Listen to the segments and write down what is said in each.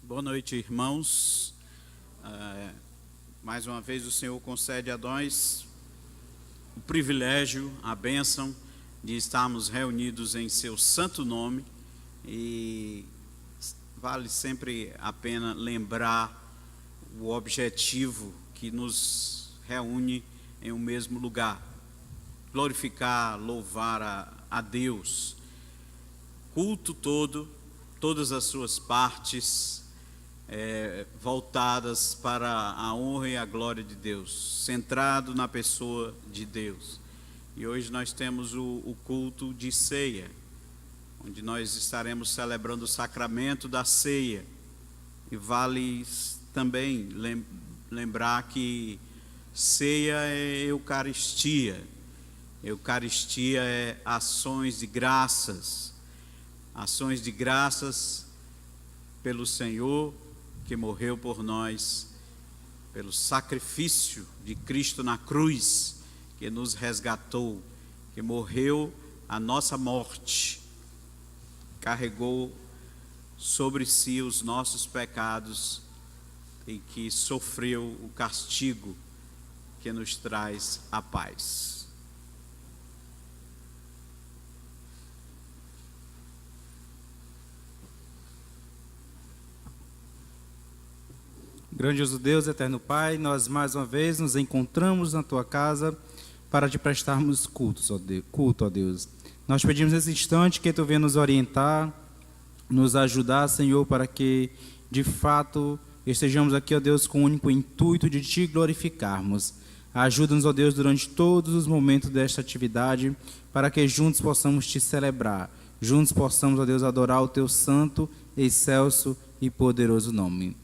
Boa noite, irmãos. Mais uma vez o Senhor concede a nós o privilégio, a bênção de estarmos reunidos em seu santo nome, e vale sempre a pena lembrar o objetivo que nos reúne em um mesmo lugar: glorificar, louvar a Deus. Culto todo, todas as suas partes voltadas para a honra e a glória de Deus, centrado na pessoa de Deus. E hoje nós temos o culto de ceia, onde nós estaremos celebrando o sacramento da ceia. E vale também lembrar que ceia é Eucaristia. Eucaristia é ações de graças pelo Senhor que morreu por nós, pelo sacrifício de Cristo na cruz, que nos resgatou, que morreu a nossa morte, carregou sobre si os nossos pecados e que sofreu o castigo que nos traz a paz. Grandioso Deus, eterno Pai, nós mais uma vez nos encontramos na Tua casa para te prestarmos culto, ó Deus. Nós pedimos nesse instante que Tu venha nos orientar, nos ajudar, Senhor, para que de fato estejamos aqui, ó Deus, com o único intuito de Te glorificarmos. Ajuda-nos, ó Deus, durante todos os momentos desta atividade, para que juntos possamos Te celebrar, juntos possamos, ó Deus, adorar o Teu santo, excelso e poderoso nome.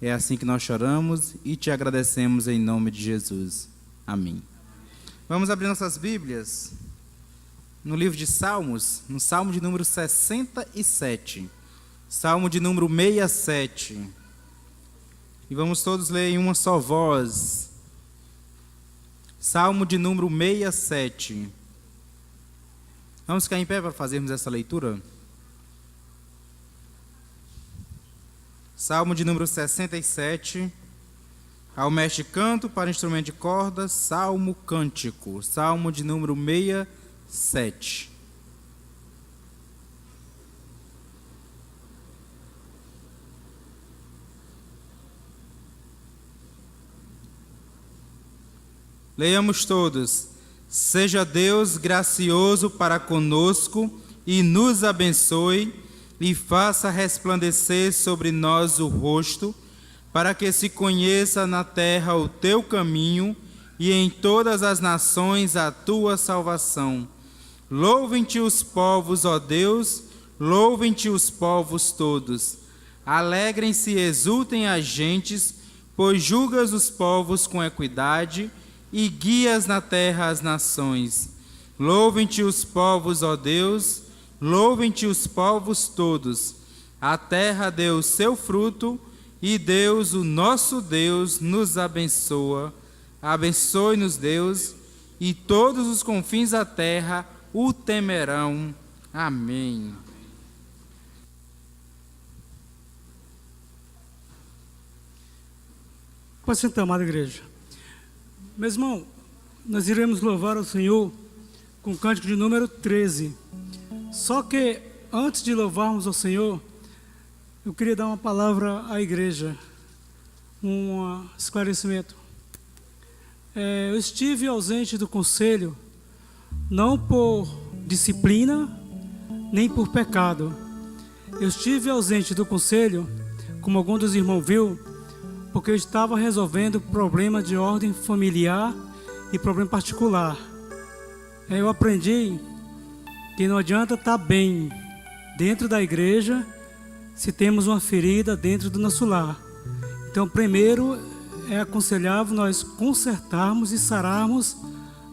É assim que nós choramos e te agradecemos em nome de Jesus. Amém. Vamos abrir nossas Bíblias no livro de Salmos, no Salmo de número 67. Salmo de número 67. E vamos todos ler em uma só voz. Salmo de número 67. Vamos ficar em pé para fazermos essa leitura? Salmo de número 67, ao mestre canto para instrumento de corda, salmo cântico, salmo de número 67. Leiamos todos. Seja Deus gracioso para conosco e nos abençoe, e faça resplandecer sobre nós o rosto, para que se conheça na terra o teu caminho e em todas as nações a tua salvação. Louvem-te os povos, ó Deus, louvem-te os povos todos. Alegrem-se e exultem as gentes, pois julgas os povos com equidade e guias na terra as nações. Louvem-te os povos, ó Deus, louvem-te os povos todos. A terra deu o seu fruto, e Deus, o nosso Deus, nos abençoa. Abençoe-nos, Deus, e todos os confins da terra o temerão. Amém. Pode sentar, amada igreja. Meu irmão, nós iremos louvar ao Senhor com o cântico de número 13. Só que, antes de louvarmos ao Senhor, eu queria dar uma palavra à igreja, um esclarecimento. Eu estive ausente do conselho, não por disciplina, nem por pecado. Eu estive ausente do conselho, como algum dos irmãos viu, porque eu estava resolvendo problema de ordem familiar e problema particular. Eu aprendi que não adianta estar bem dentro da igreja se temos uma ferida dentro do nosso lar. Então, primeiro é aconselhável nós consertarmos e sararmos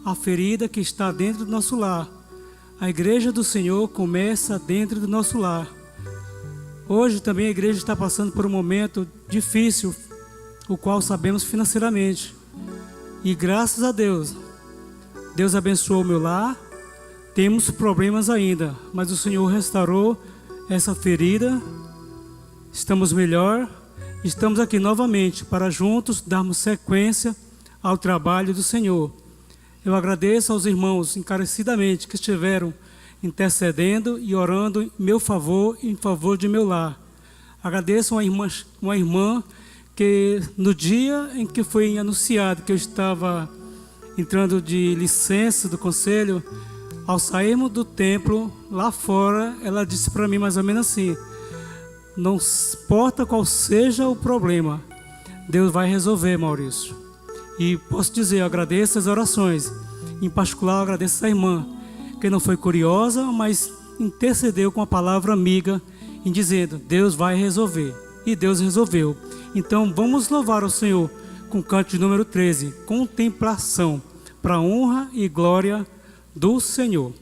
a ferida que está dentro do nosso lar. A igreja do Senhor começa dentro do nosso lar. Hoje também a igreja está passando por um momento difícil, o qual sabemos financeiramente. E graças a Deus, Deus abençoou o meu lar. Temos problemas ainda, mas o Senhor restaurou essa ferida estamos melhor, estamos aqui novamente para juntos darmos sequência ao trabalho do Senhor. Eu agradeço aos irmãos encarecidamente que estiveram intercedendo e orando em meu favor e em favor de meu lar. Agradeço uma irmã que no dia em que foi anunciado que eu estava entrando de licença do conselho, ao sairmos do templo, lá fora, ela disse para mim mais ou menos assim: não importa qual seja o problema, Deus vai resolver, Maurício. E posso dizer, eu agradeço as orações. Em particular, eu agradeço a irmã, que não foi curiosa, mas intercedeu com a palavra amiga, em dizendo, Deus vai resolver. E Deus resolveu. Então, vamos louvar o Senhor com o canto de número 13, contemplação, para a honra e glória do Senhor.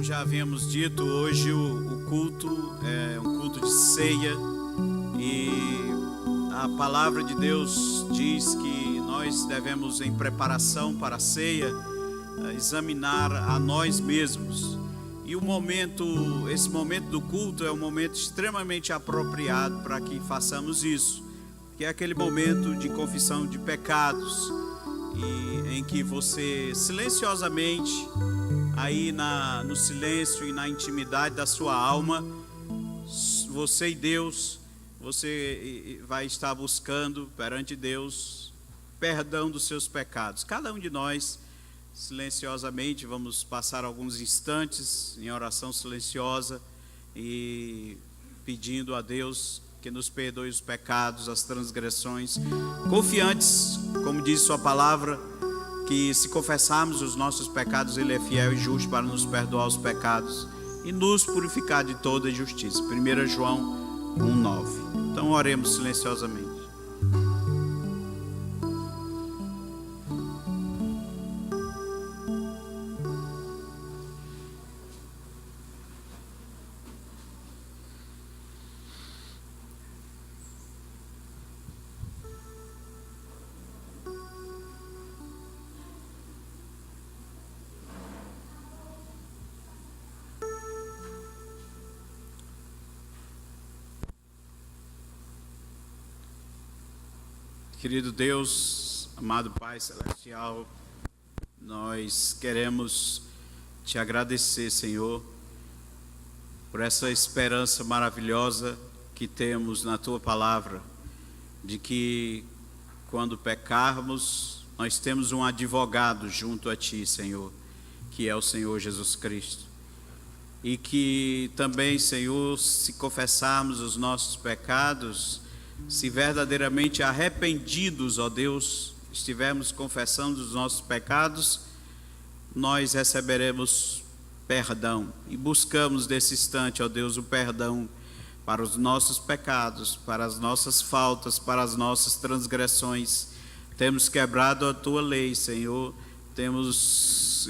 Já havíamos dito, hoje o culto é um culto de ceia e a palavra de Deus diz que nós devemos, em preparação para a ceia, examinar a nós mesmos. E esse momento do culto é um momento extremamente apropriado para que façamos isso, que é aquele momento de confissão de pecados, e em que você silenciosamente, aí no silêncio e na intimidade da sua alma, você e Deus, você vai estar buscando perante Deus perdão dos seus pecados. Cada um de nós, silenciosamente, vamos passar alguns instantes em oração silenciosa e pedindo a Deus que nos perdoe os pecados, as transgressões, confiantes, como diz sua palavra, que se confessarmos os nossos pecados, Ele é fiel e justo para nos perdoar os pecados e nos purificar de toda injustiça. 1 João 1,9. Então oremos silenciosamente. Querido Deus, amado Pai Celestial, nós queremos te agradecer, Senhor, por essa esperança maravilhosa que temos na Tua Palavra, de que quando pecarmos, nós temos um advogado junto a Ti, Senhor, que é o Senhor Jesus Cristo. E que também, Senhor, se confessarmos os nossos pecados, se verdadeiramente arrependidos, ó Deus, estivermos confessando os nossos pecados, nós receberemos perdão e buscamos nesse instante, ó Deus, o perdão para os nossos pecados, para as nossas faltas, para as nossas transgressões. Temos quebrado a Tua lei, Senhor, temos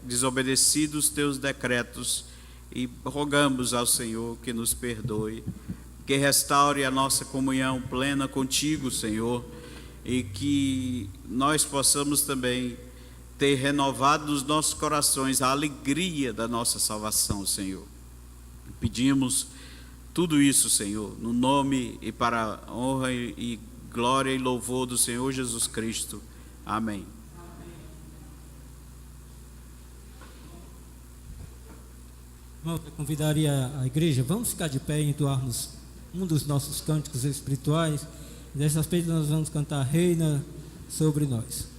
desobedecido os Teus decretos e rogamos ao Senhor que nos perdoe, que restaure a nossa comunhão plena contigo, Senhor, e que nós possamos também ter renovado nos nossos corações a alegria da nossa salvação, Senhor. Pedimos tudo isso, Senhor, no nome e para a honra e glória e louvor do Senhor Jesus Cristo. Amém. Irmão, eu convidaria a igreja, vamos ficar de pé e entoarmos um dos nossos cânticos espirituais. Dessa feita nós vamos cantar Reina sobre nós.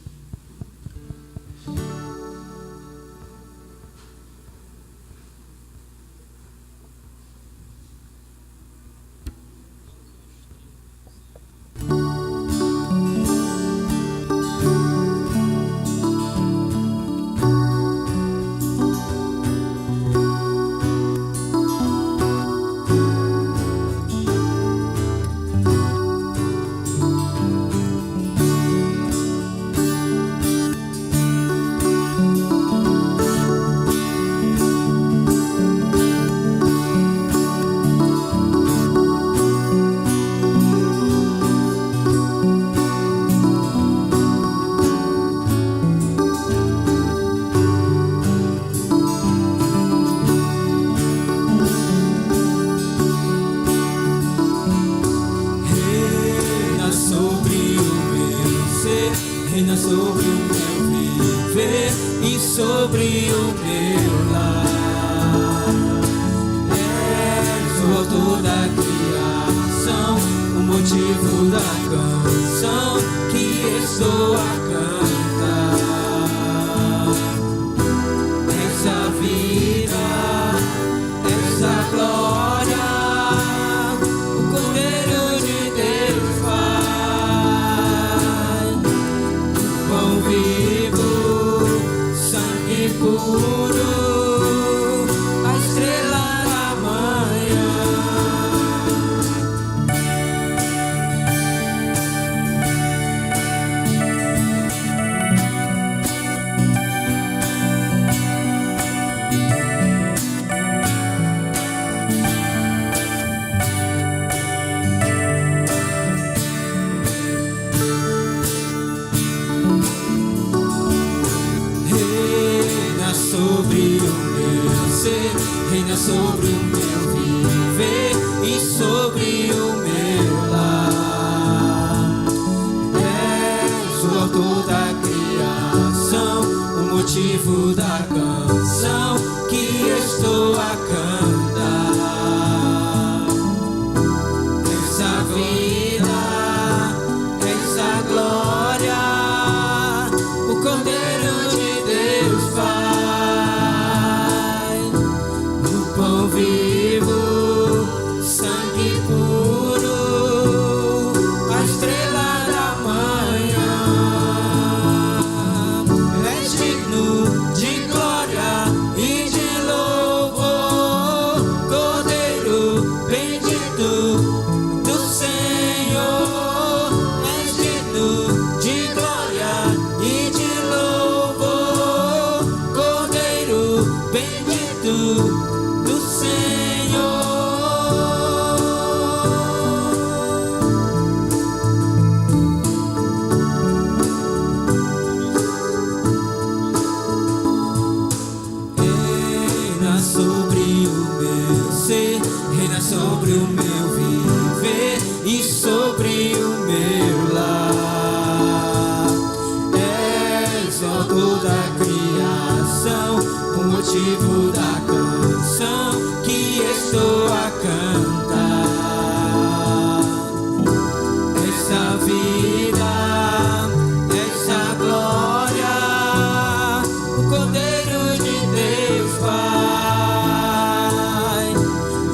Reina sobre o meu viver e sobre o meu lar. És o autor da criação, o motivo da canção que estou a cantar. Essa vida, essa glória, o Cordeiro de Deus faz. Pão vivo, sangue puro, a estrela da manhã. Reina sobre o meu ser, reina sobre o meu viver e sobre o meu lar. És o autor da criação, o motivo da canção que estou a cantar. Essa vida, essa glória, o Cordeiro de Deus faz. O pão vivo, sangue puro, a estrela da manhã. És digno de glória e de louvor. motivo da canção que estou a cantar. Essa vida, essa glória, o Cordeiro de Deus Pai,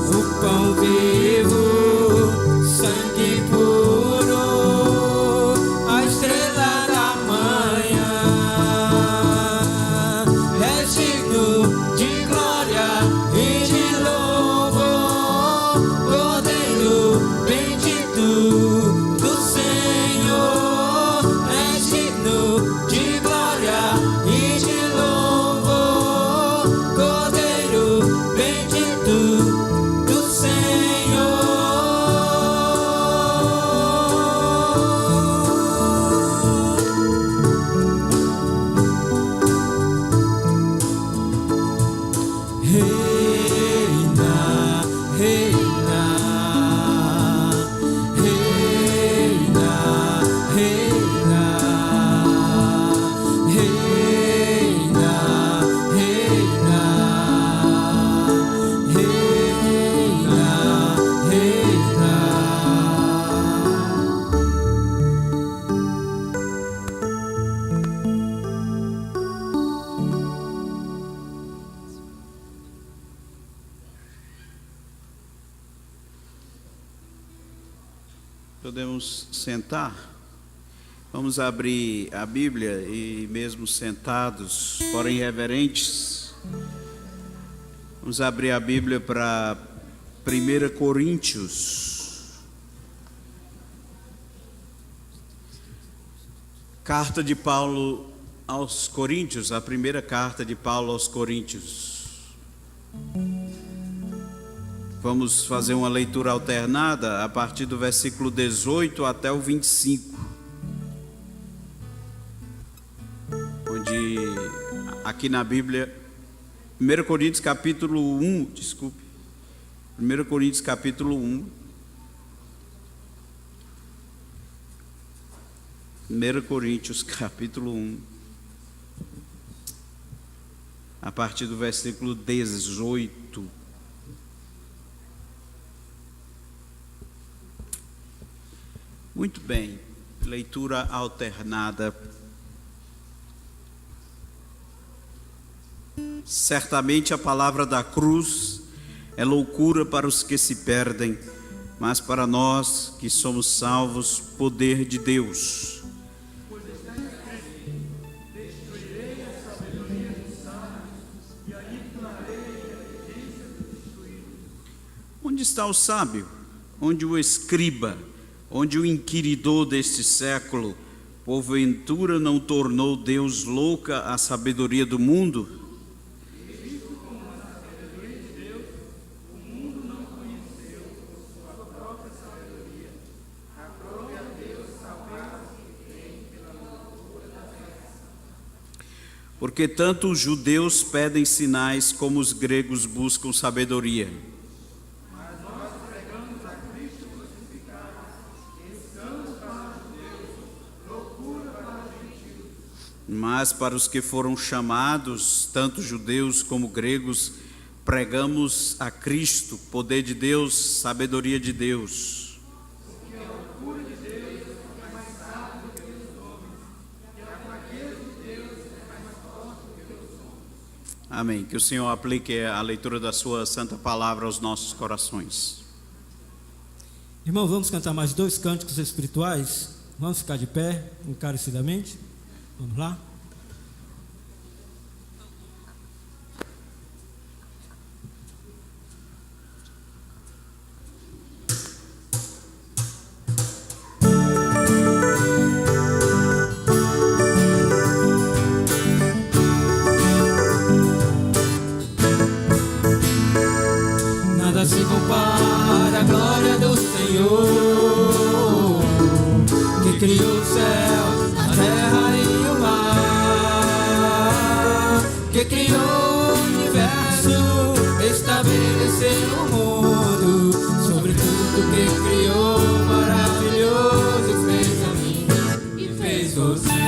o pão vivo, sangue puro, a estrela da manhã. És digno de glória e de louvor, Cordeiro bendito do Senhor. És digno de glória e de louvor, Cordeiro bendito do Senhor. Reina, reina, reina, reina, reina, reina, reina, reina. Podemos sentar? Vamos abrir a Bíblia e mesmo sentados, porém reverentes, vamos abrir a Bíblia para 1 Coríntios. Carta de Paulo aos Coríntios, a primeira carta de Paulo aos Coríntios. Vamos fazer uma leitura alternada a partir do versículo 18 até o 25. Onde aqui na Bíblia, 1 Coríntios capítulo 1, desculpe. 1 Coríntios capítulo 1. 1 Coríntios capítulo 1. A partir do versículo 18. Muito bem, leitura alternada. Certamente a palavra da cruz é loucura para os que se perdem, mas para nós que somos salvos, poder de Deus. Onde está o sábio? Onde o escriba? Onde o inquiridor deste século, porventura não tornou Deus louca a sabedoria do mundo? Porque tanto os judeus pedem sinais como os gregos buscam sabedoria. Mas para os que foram chamados, tanto judeus como gregos, pregamos a Cristo, poder de Deus, sabedoria de Deus. Amém. Que o Senhor aplique a leitura da sua santa palavra aos nossos corações. Irmão, vamos cantar mais 2 cânticos espirituais. Vamos ficar de pé, encarecidamente. Vamos lá? Nada se compara à glória do Senhor, que criou o céu, a terra e o mar, que criou o universo, estabeleceu o mundo, sobre tudo que criou, maravilhoso, fez a mim e fez você.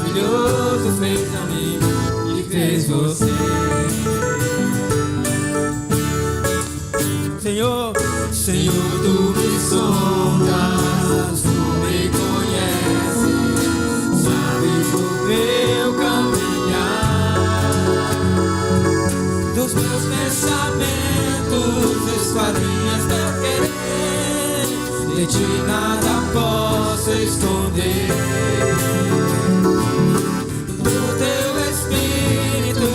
maravilhoso fez a mim e fez você. Senhor, Senhor, tu me sondas, tu me conheces, sabes o meu caminhar. Dos meus pensamentos esquadrinhas meu querer, de ti nada posso esconder. Do teu Espírito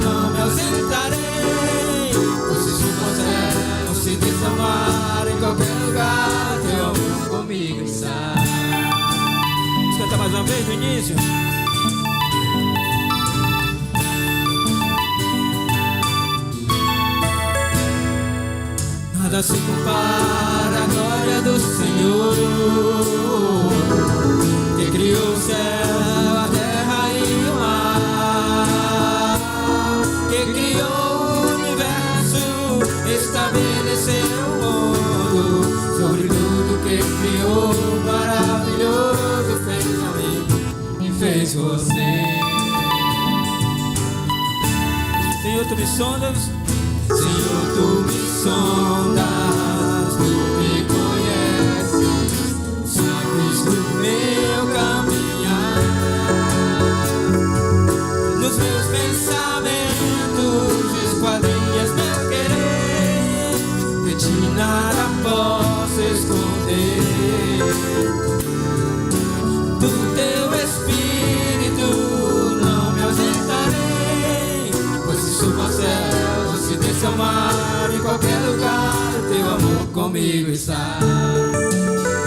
não me ausentarei, pois se subo ao céu, se desamar em qualquer lugar, teu amor comigo está. Vamos cantar mais uma vez no início? Nada se compara à glória do Senhor, que criou o céu, a terra e o mar, que criou o universo, estabeleceu o mundo, sobre tudo que criou, maravilhoso fez a mim e fez você. Senhor, tu me sondas, Senhor, tu me sondas, tu me conheces, sabes do meu caminhar. Nos meus pensamentos esquadrinhas meu querer, de ti nada posso esconder. Do teu Espírito não me ausentarei, pois se subo ao céu, se desce ao mar, em qualquer lugar, teu amor comigo está.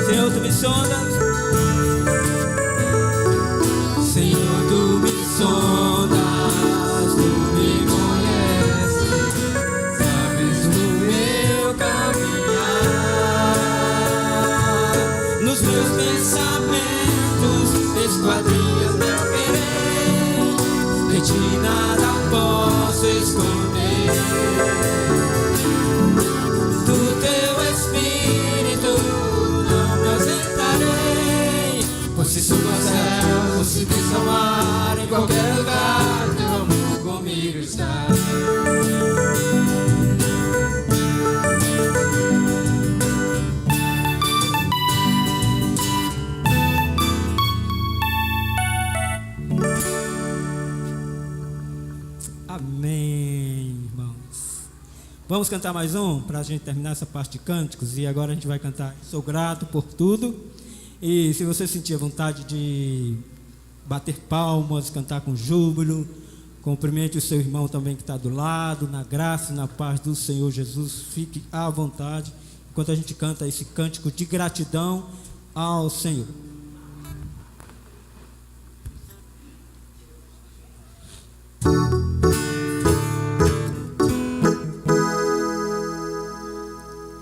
Senhor, tu me sondas, Senhor, tu me sondas, tu me conheces, sabes do meu caminhar. Nos meus pensamentos esquadrinhas meu querer, de ti nada posso esconder. Do teu Espírito não me ausentarei, pois se subo ao céu, se desço ao mar, em qualquer lugar, teu amor comigo está. Amém, irmãos. Vamos cantar mais um para a gente terminar essa parte de cânticos. E agora a gente vai cantar Sou Grato por Tudo. E se você sentir a vontade de bater palmas, cantar com júbilo, cumprimente o seu irmão também que está do lado, na graça e na paz do Senhor Jesus. Fique à vontade enquanto a gente canta esse cântico de gratidão ao Senhor.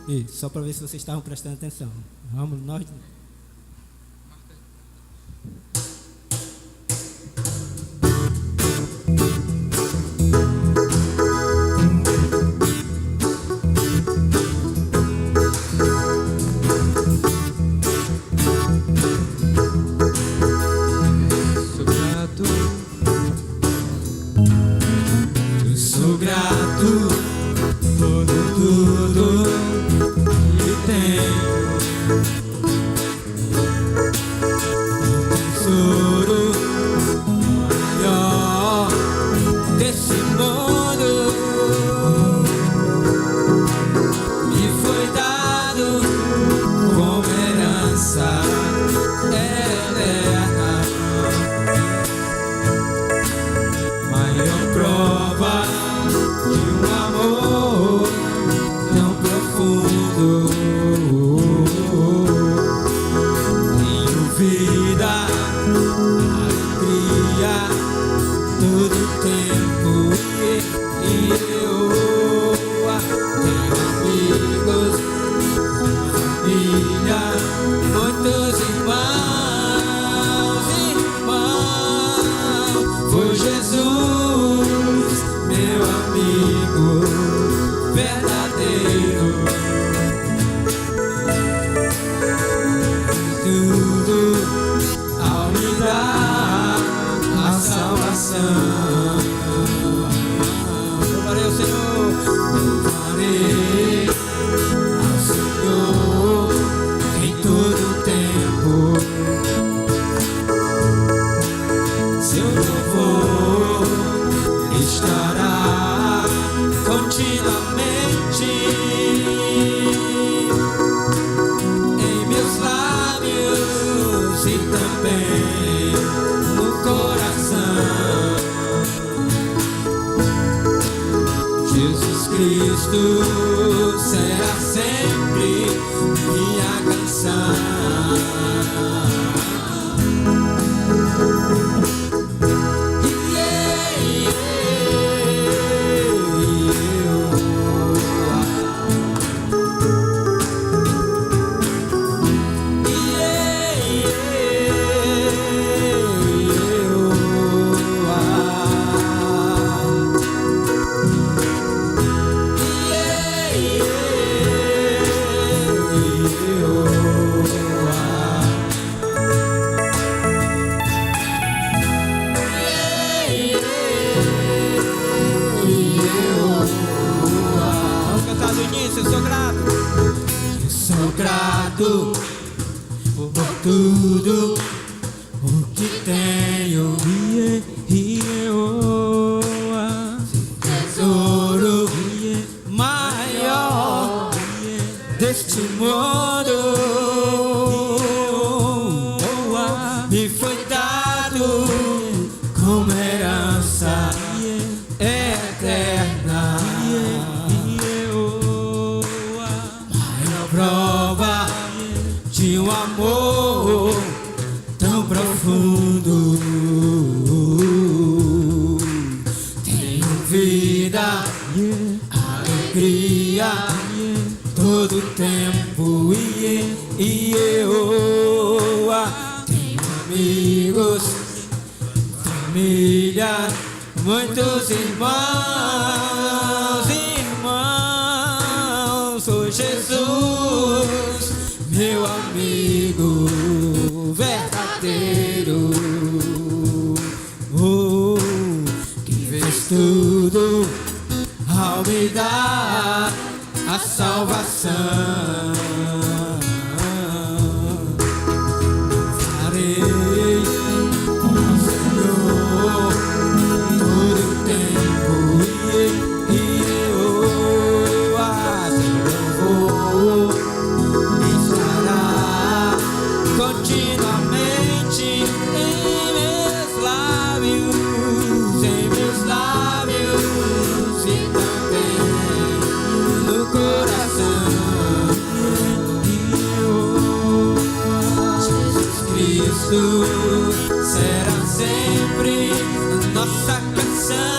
E só para ver se vocês estavam prestando atenção. Vamos, nós. Sou grato por tudo que tenho, tesouro maior desse mundo me foi dado como herança eterna, maior prova de um amor tão profundo. Tenho vida, alegria, todo tempo e eu tenho amigos, família, muitos irmãos, foi Jesus, meu amigo verdadeiro. Tudo ao me dar coração. Louvarei ao Senhor, louvarei ao Senhor em todo tempo. Seu louvor estará continuamente em meus lábios e também no coração. Jesus Cristo será sempre minha canção. Grato por tudo o que tenho, tesouro maior deste mundo me foi dado como herança eterna. Prova de um amor tão profundo. Tenho vida, alegria, todo tempo. E eu tenho amigos, família, muitos irmãos. Sou Jesus, meu amigo verdadeiro, que fez tudo ao me dar a salvação. Farei ao Senhor todo o tempo. Estará continuamente em meus lábios e também no coração. Jesus Cristo será sempre nossa canção.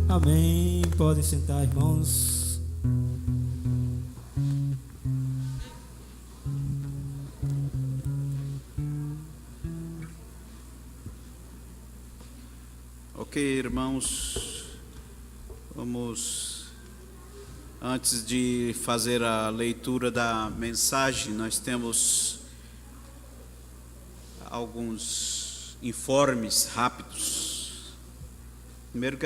Amém. Podem sentar, irmãos. Ok, irmãos, vamos, antes de fazer a leitura da mensagem, nós temos alguns informes rápidos. Primeiro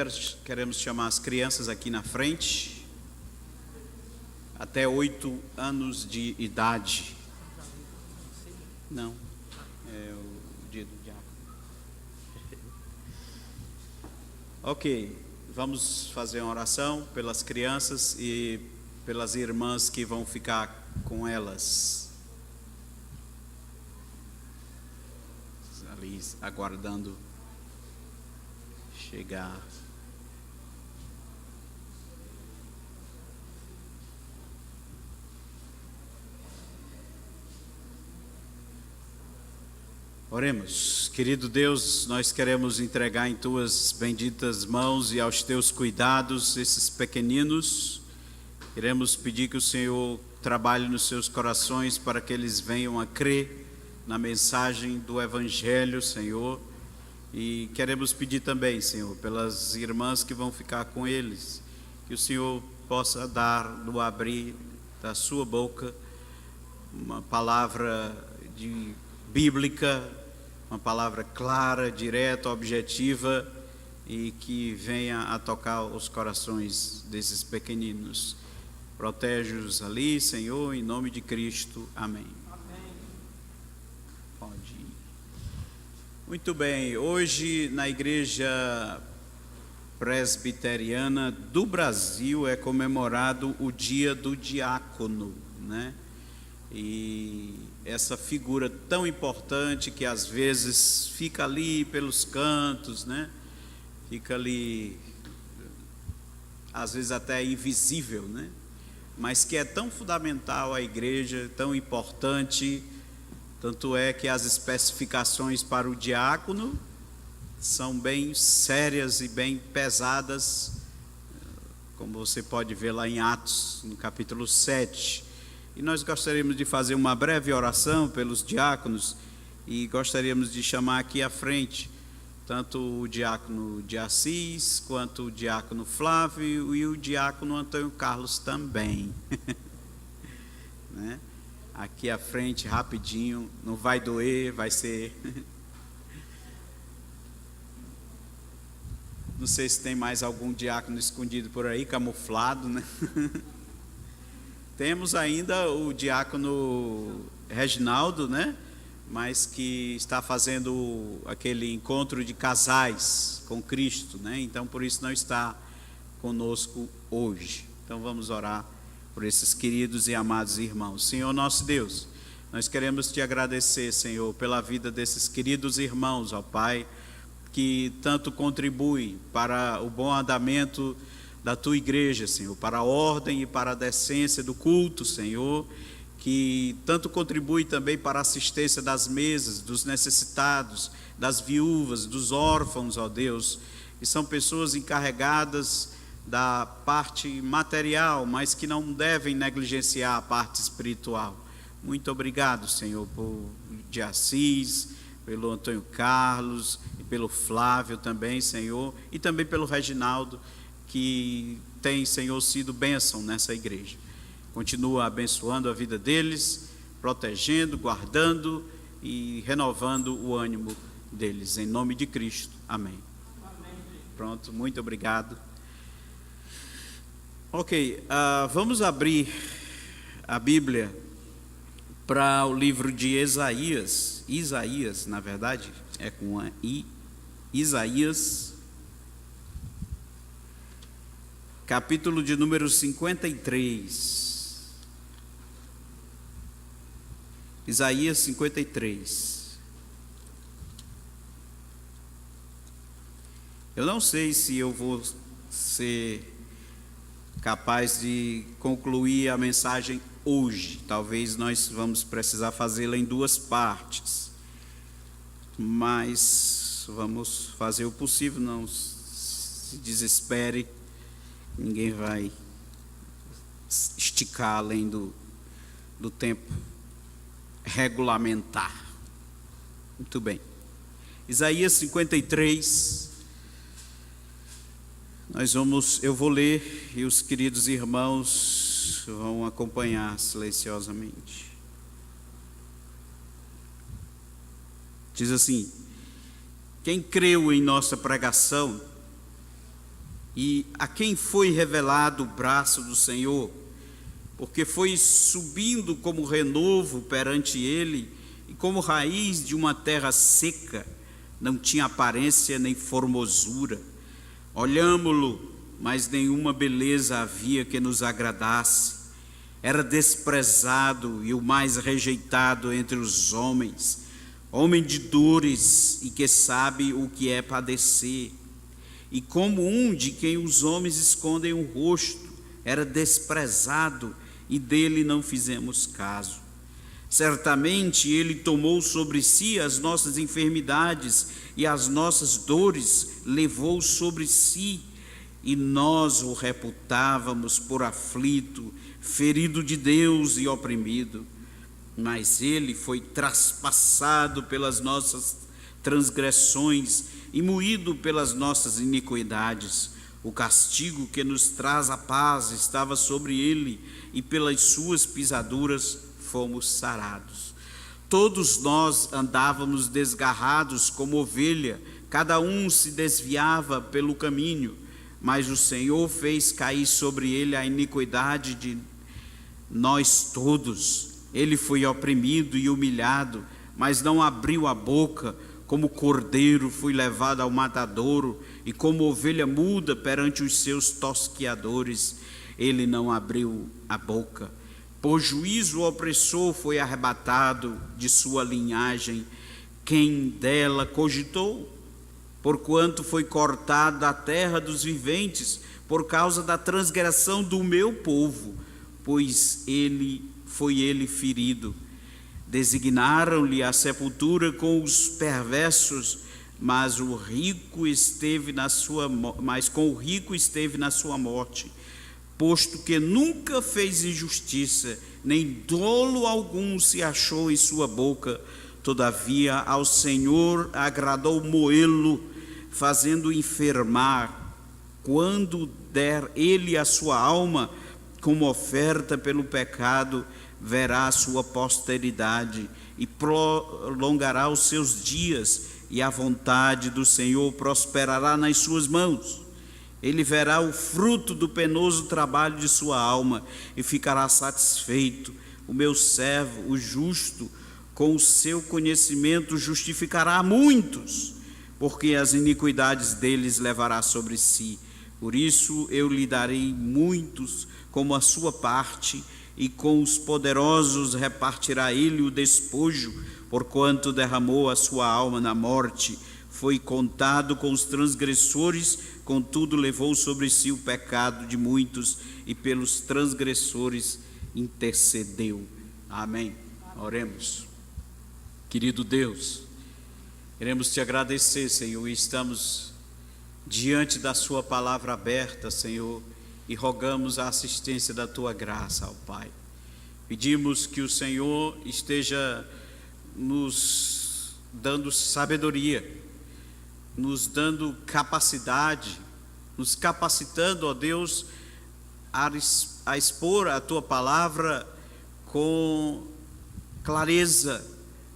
queremos chamar as crianças aqui na frente, até 8 anos de idade. Não, é o dia do diácono. Ok, vamos fazer uma oração pelas crianças e pelas irmãs que vão ficar com elas ali aguardando chegar. Oremos. Querido Deus, nós queremos entregar em tuas benditas mãos e aos teus cuidados esses pequeninos. Queremos pedir que o Senhor trabalhe nos seus corações para que eles venham a crer na mensagem do Evangelho, Senhor. E queremos pedir também, Senhor, pelas irmãs que vão ficar com eles, que o Senhor possa dar no abrir da sua boca uma palavra bíblica, uma palavra clara, direta, objetiva e que venha a tocar os corações desses pequeninos. Protege-os ali, Senhor, em nome de Cristo. Amém. Pode ir. Muito bem, hoje na Igreja Presbiteriana do Brasil é comemorado o Dia do Diácono, né? E essa figura tão importante que às vezes fica ali pelos cantos, né? Fica ali, às vezes até invisível, né? Mas que é tão fundamental à igreja, tão importante, tanto é que as especificações para o diácono são bem sérias e bem pesadas, como você pode ver lá em Atos, no capítulo 7. E nós gostaríamos de fazer uma breve oração pelos diáconos e gostaríamos de chamar aqui à frente tanto o diácono de Assis, quanto o diácono Flávio e o diácono Antônio Carlos também. Né? Aqui à frente, rapidinho, não vai doer, vai ser... Não sei se tem mais algum diácono escondido por aí, camuflado, né? Temos ainda o diácono Reginaldo, né? Mas que está fazendo aquele encontro de casais com Cristo, né? Então, por isso não está conosco hoje. Então, vamos orar por esses queridos e amados irmãos. Senhor nosso Deus, nós queremos te agradecer, Senhor, pela vida desses queridos irmãos, ó Pai, que tanto contribuem para o bom andamento da tua igreja, Senhor, para a ordem e para a decência do culto, Senhor, que tanto contribui também para a assistência das mesas, dos necessitados, das viúvas, dos órfãos, ó Deus, que são pessoas encarregadas da parte material, mas que não devem negligenciar a parte espiritual. Muito obrigado, Senhor, por de Assis, pelo Antônio Carlos e pelo Flávio também, Senhor, e também pelo Reginaldo, que tem, Senhor, sido bênção nessa igreja. Continua abençoando a vida deles, protegendo, guardando e renovando o ânimo deles. Em nome de Cristo. Amém. Pronto, muito obrigado. Ok, vamos abrir a Bíblia para o livro de Isaías, na verdade, é com a I, Isaías, capítulo de número 53. Isaías 53. Eu não sei se eu vou ser capaz de concluir a mensagem hoje. Talvez nós vamos precisar fazê-la em duas partes. Mas vamos fazer o possível, não se desespere. Ninguém vai esticar além do tempo regulamentar. Muito bem. Isaías 53. Eu vou ler e os queridos irmãos vão acompanhar silenciosamente. Diz assim: quem creu em nossa pregação e a quem foi revelado o braço do Senhor, porque foi subindo como renovo perante ele, e como raiz de uma terra seca, não tinha aparência nem formosura. Olhámo-lo, mas nenhuma beleza havia que nos agradasse. Era desprezado e o mais rejeitado entre os homens, homem de dores e que sabe o que é padecer. e como um de quem os homens escondem o rosto, era desprezado, e dele não fizemos caso. Certamente ele tomou sobre si as nossas enfermidades e as nossas dores levou sobre si, e nós o reputávamos por aflito, ferido de Deus e oprimido. Mas ele foi traspassado pelas nossas transgressões e moído pelas nossas iniquidades. O castigo que nos traz a paz estava sobre ele, e pelas suas pisaduras fomos sarados. Todos nós andávamos desgarrados como ovelha, cada um se desviava pelo caminho, mas o Senhor fez cair sobre ele a iniquidade de nós todos. Ele foi oprimido e humilhado, mas não abriu a boca. Como cordeiro foi levado ao matadouro, e como ovelha muda perante os seus tosqueadores, ele não abriu a boca. Por juízo o opressor foi arrebatado de sua linhagem. Quem dela cogitou? Porquanto foi cortado da terra dos viventes, por causa da transgressão do meu povo, pois foi ele ferido. Designaram-lhe a sepultura com os perversos, mas com o rico esteve na sua morte, posto que nunca fez injustiça, nem dolo algum se achou em sua boca. Todavia ao Senhor agradou moê-lo, fazendo enfermar. Quando der ele a sua alma como oferta pelo pecado, verá a sua posteridade e prolongará os seus dias, e a vontade do Senhor prosperará nas suas mãos. Ele verá o fruto do penoso trabalho de sua alma e ficará satisfeito. O meu servo, o justo, com o seu conhecimento justificará muitos, porque as iniquidades deles levará sobre si. Por isso eu lhe darei muitos como a sua parte, e com os poderosos repartirá ele o despojo, porquanto derramou a sua alma na morte. Foi contado com os transgressores, contudo levou sobre si o pecado de muitos, e pelos transgressores intercedeu. Amém. Oremos. Querido Deus, queremos te agradecer, Senhor, e estamos diante da sua palavra aberta, Senhor, e rogamos a assistência da tua graça, ó Pai. Pedimos que o Senhor esteja nos dando sabedoria, nos dando capacidade, nos capacitando, ó Deus, a expor a tua palavra com clareza,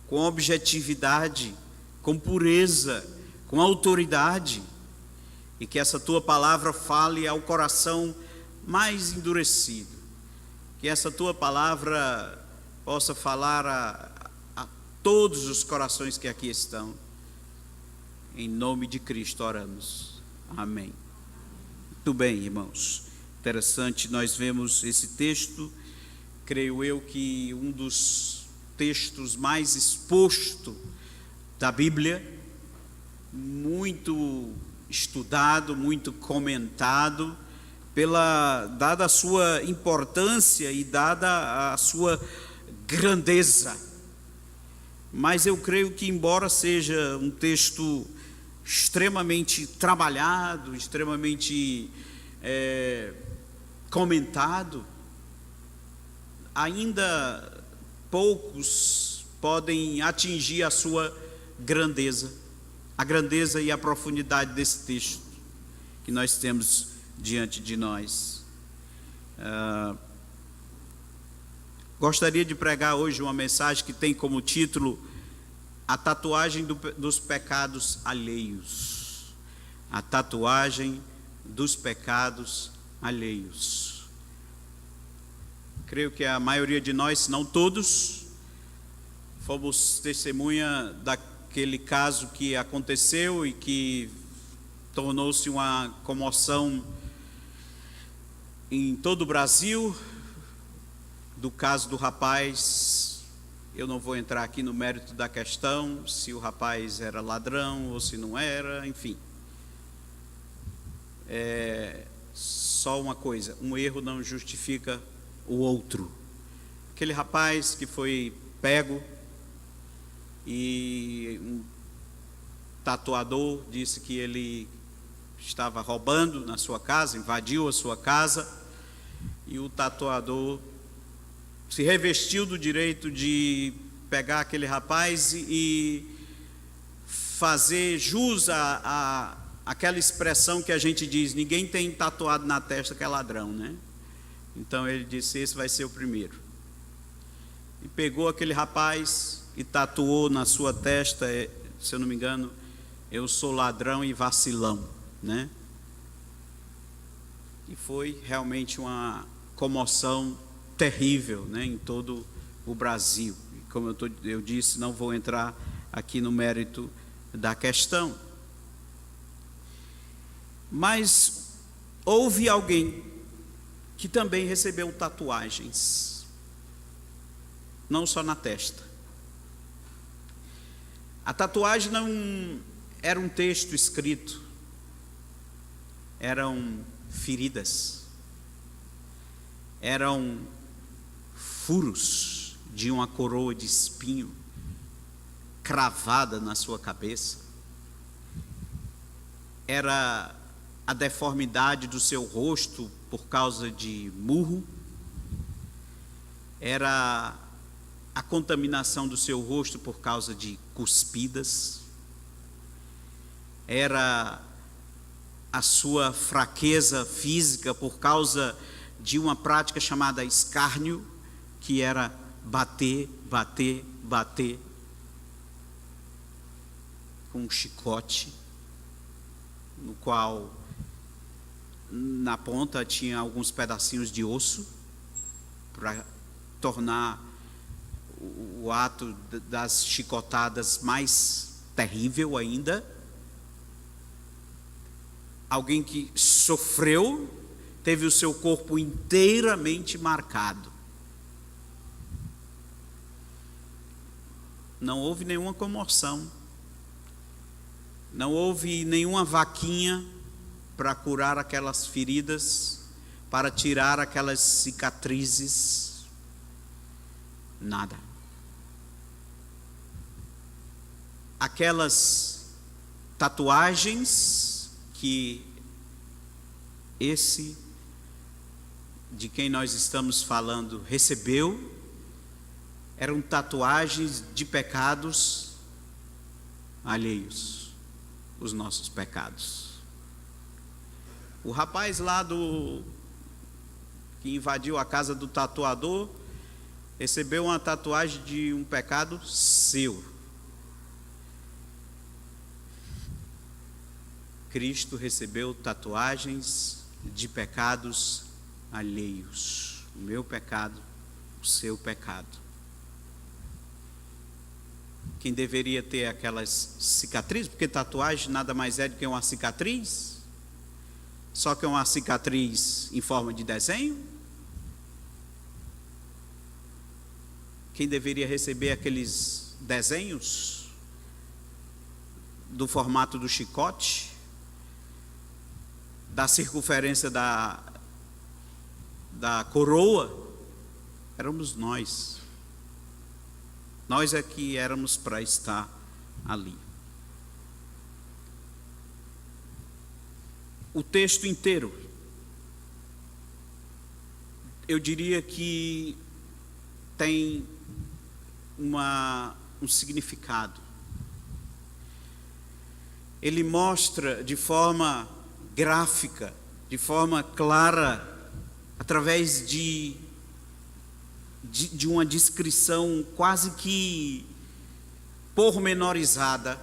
com objetividade, com pureza, com autoridade, e que essa tua palavra fale ao coração mais endurecido, que essa tua palavra possa falar a todos os corações que aqui estão. Em nome de Cristo oramos. Amém. Muito bem, irmãos. Interessante, nós vemos esse texto, creio eu que um dos textos mais exposto da Bíblia, muito estudado, muito comentado, dada a sua importância e dada a sua grandeza. Mas eu creio que, embora seja um texto extremamente trabalhado, extremamente comentado, ainda poucos podem atingir a sua grandeza, a grandeza e a profundidade desse texto que nós temos diante de nós. Gostaria de pregar hoje uma mensagem que tem como título a tatuagem dos pecados alheios. A tatuagem dos pecados alheios. Creio que a maioria de nós, se não todos, fomos testemunha daquele caso que aconteceu e que tornou-se uma comoção em todo o Brasil, do caso do rapaz. Eu não vou entrar aqui no mérito da questão, se o rapaz era ladrão ou se não era, enfim. só uma coisa: um erro não justifica o outro. Aquele rapaz que foi pego e um tatuador disse que ele estava roubando na sua casa, invadiu a sua casa, e o tatuador se revestiu do direito de pegar aquele rapaz e fazer jus àquela expressão que a gente diz: ninguém tem tatuado na testa que é ladrão, né? Então ele disse: esse vai ser o primeiro. E pegou aquele rapaz e tatuou na sua testa, se eu não me engano, eu sou ladrão e vacilão, né? E foi realmente uma comoção terrível, né, em todo o Brasil. E como eu disse, não vou entrar aqui no mérito da questão. Mas houve alguém que também recebeu tatuagens, não só na testa. A tatuagem não era um texto escrito, eram feridas, eram furos de uma coroa de espinho cravada na sua cabeça, era a deformidade do seu rosto por causa de murro, era a contaminação do seu rosto por causa de cuspidas, era a sua fraqueza física por causa de uma prática chamada escárnio, que era bater com um chicote, no qual na ponta tinha alguns pedacinhos de osso, para tornar o ato das chicotadas mais terrível ainda. Alguém que sofreu, teve o seu corpo inteiramente marcado. Não houve nenhuma comoção, não houve nenhuma vaquinha para curar aquelas feridas, para tirar aquelas cicatrizes, nada. Aquelas tatuagens que esse de quem nós estamos falando recebeu, eram tatuagens de pecados alheios, os nossos pecados. O rapaz lá que invadiu a casa do tatuador recebeu uma tatuagem de um pecado seu. Cristo recebeu tatuagens de pecados alheios. O meu pecado, o seu pecado. Quem deveria ter aquelas cicatrizes, porque tatuagem nada mais é do que uma cicatriz, só que é uma cicatriz em forma de desenho. Quem deveria receber aqueles desenhos do formato do chicote, da circunferência da coroa, éramos nós. Nós é que éramos para estar ali. O texto inteiro, eu diria que tem um significado. Ele mostra de forma gráfica, de forma clara, através de uma descrição quase que pormenorizada,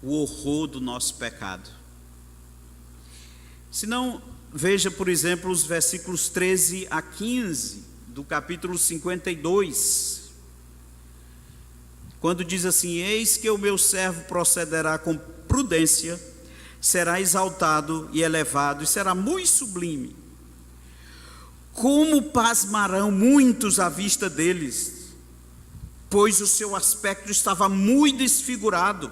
o horror do nosso pecado. Se não, veja, por exemplo, os versículos 13 a 15 do capítulo 52, quando diz assim: eis que o meu servo procederá com prudência, será exaltado e elevado, e será muito sublime. Como pasmarão muitos à vista deles, pois o seu aspecto estava muito desfigurado.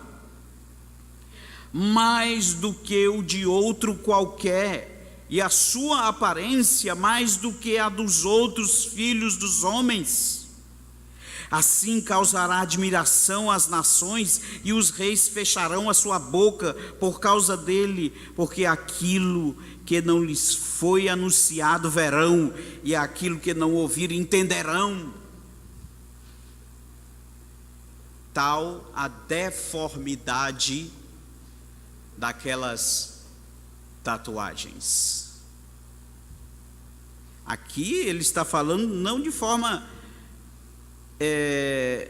mais do que o de outro qualquer, e a sua aparência mais do que a dos outros filhos dos homens. Assim causará admiração às nações, e os reis fecharão a sua boca por causa dele, porque aquilo que não lhes foi anunciado verão, e aquilo que não ouviram entenderão. Tal a deformidade daquelas tatuagens. Aqui ele está falando não de forma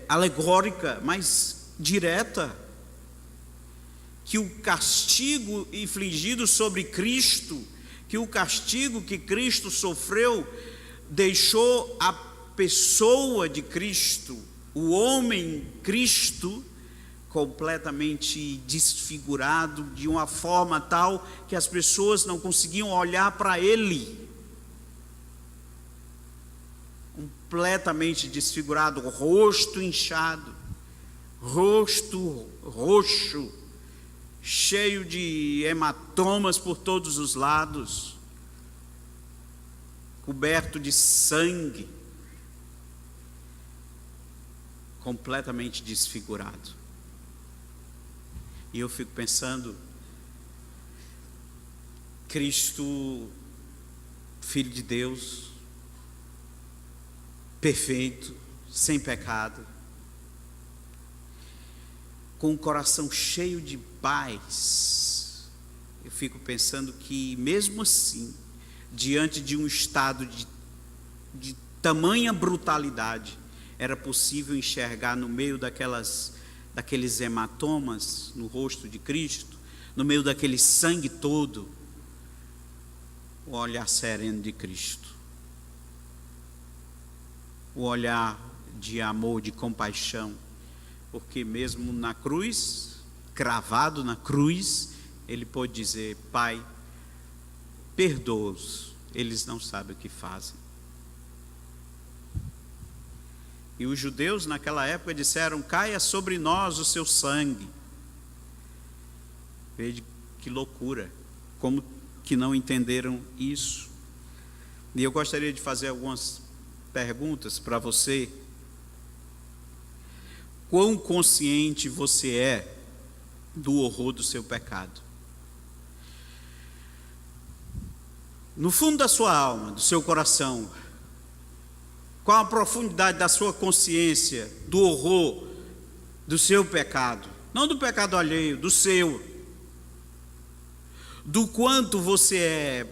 alegórica, mas direta, que o castigo infligido sobre Cristo, que o castigo que Cristo sofreu, deixou a pessoa de Cristo, o homem Cristo, completamente desfigurado, de uma forma tal que as pessoas não conseguiam olhar para ele. Completamente desfigurado, rosto inchado, rosto roxo, cheio de hematomas por todos os lados, coberto de sangue, completamente desfigurado. E eu fico pensando, Cristo, Filho de Deus, perfeito, sem pecado, com o coração cheio de paz, eu fico pensando que mesmo assim, diante de um estado de tamanha brutalidade, era possível enxergar no meio daqueles hematomas no rosto de Cristo, no meio daquele sangue todo, o olhar sereno de Cristo, o olhar de amor, de compaixão, porque mesmo na cruz, cravado na cruz, ele pôde dizer: Pai, perdoa-os, eles não sabem o que fazem. E os judeus naquela época disseram: caia sobre nós o seu sangue. Veja que loucura, como que não entenderam isso. E eu gostaria de fazer algumas perguntas para você. Quão consciente você é do horror do seu pecado? No fundo da sua alma, do seu coração, qual a profundidade da sua consciência do horror do seu pecado? Não do pecado alheio, do seu. Do quanto você é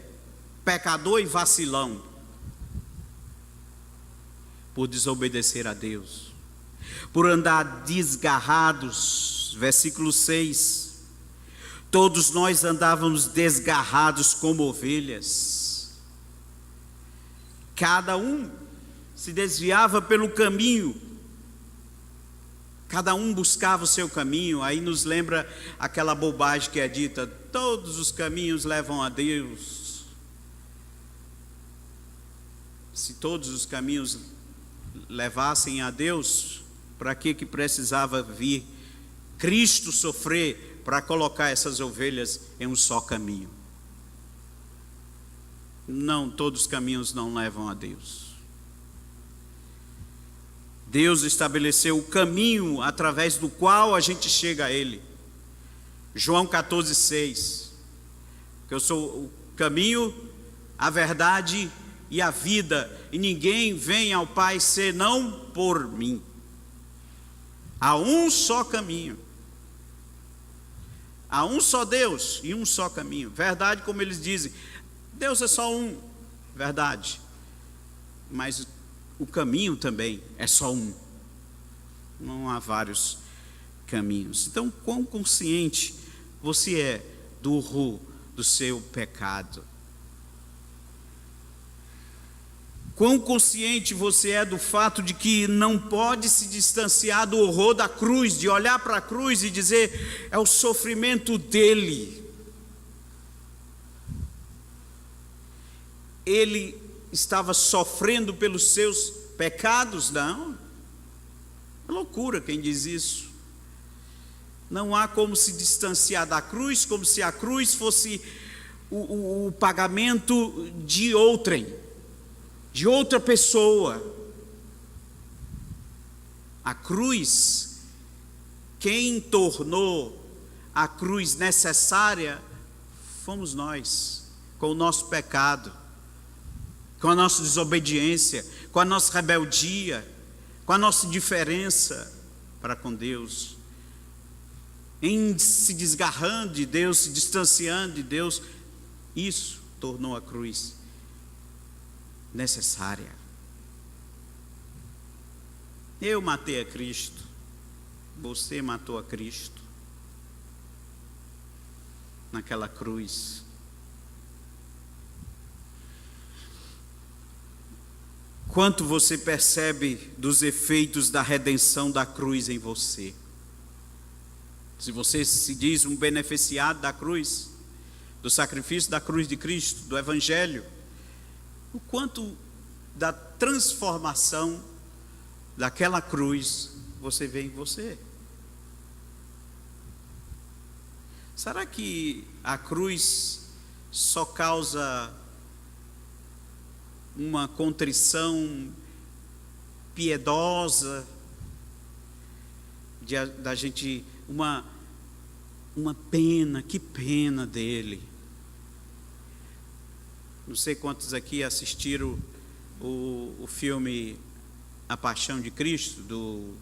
pecador e vacilão por desobedecer a Deus, por andar desgarrados. Versículo 6: todos nós andávamos desgarrados como ovelhas, cada um se desviava pelo caminho, cada um buscava o seu caminho. Aí nos lembra aquela bobagem que é dita: todos os caminhos levam a Deus. Se todos os caminhos levassem a Deus, para que precisava vir Cristo sofrer para colocar essas ovelhas em um só caminho? Não, todos os caminhos não levam a Deus. Deus estabeleceu o caminho através do qual a gente chega a Ele. João 14,6: que eu sou o caminho, a verdade e a vida, e ninguém vem ao Pai senão por mim. Há um só caminho, há um só Deus e um só caminho. Verdade, como eles dizem, Deus é só um, verdade, mas o caminho também é só um, não há vários caminhos. Então, quão consciente você é do horror do seu pecado? Quão consciente você é do fato de que não pode se distanciar do horror da cruz, de olhar para a cruz e dizer: é o sofrimento dele. Ele estava sofrendo pelos seus pecados? Não. É loucura quem diz isso. Não há como se distanciar da cruz, como se a cruz fosse o pagamento de outrem, de outra pessoa. A cruz, quem tornou a cruz necessária, fomos nós, com o nosso pecado, com a nossa desobediência, com a nossa rebeldia, com a nossa indiferença para com Deus, em se desgarrando de Deus, se distanciando de Deus. Isso tornou a cruz necessária. Eu matei a Cristo, você matou a Cristo naquela cruz. Quanto você percebe dos efeitos da redenção da cruz em você? Se você se diz um beneficiado da cruz, do sacrifício da cruz de Cristo, do Evangelho, o quanto da transformação daquela cruz você vê em você? Será que a cruz só causa uma contrição piedosa, da gente, uma pena, que pena dele? Não sei quantos aqui assistiram o filme A Paixão de Cristo, do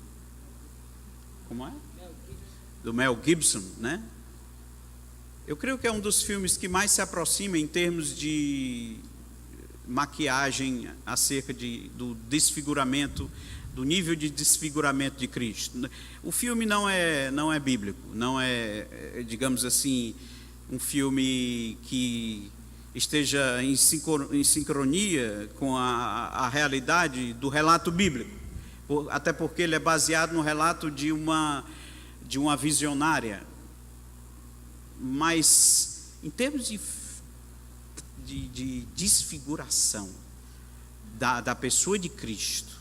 Mel Gibson, né? Eu creio que é um dos filmes que mais se aproxima em termos de maquiagem acerca do desfiguramento, do nível de desfiguramento de Cristo. O filme não é bíblico, não é, digamos assim, um filme que esteja em sincronia com a realidade do relato bíblico, até porque ele é baseado no relato de uma visionária. Mas em termos de desfiguração da pessoa de Cristo,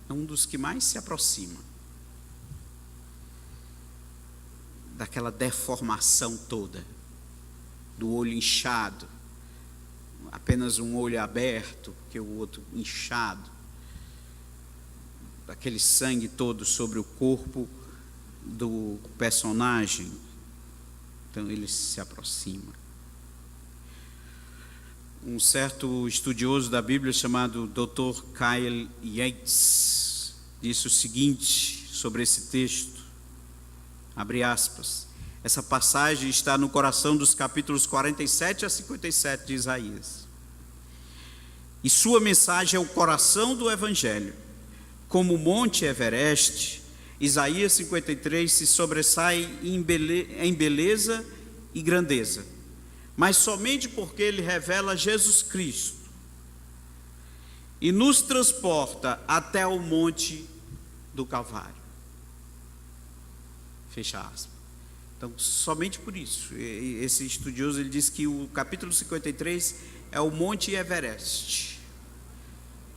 é um dos que mais se aproxima daquela deformação toda, do olho inchado, apenas um olho aberto, que o outro inchado, daquele sangue todo sobre o corpo do personagem. Então ele se aproxima. Um certo estudioso da Bíblia chamado Dr. Kyle Yates disse o seguinte sobre esse texto, abre aspas: essa passagem está no coração dos capítulos 47 a 57 de Isaías. E sua mensagem é o coração do Evangelho. Como o Monte Everest, Isaías 53 se sobressai em beleza e grandeza, mas somente porque ele revela Jesus Cristo e nos transporta até o monte do Calvário. Fecha aspas. Então, somente por isso, esse estudioso ele diz que o capítulo 53 é o Monte Everest,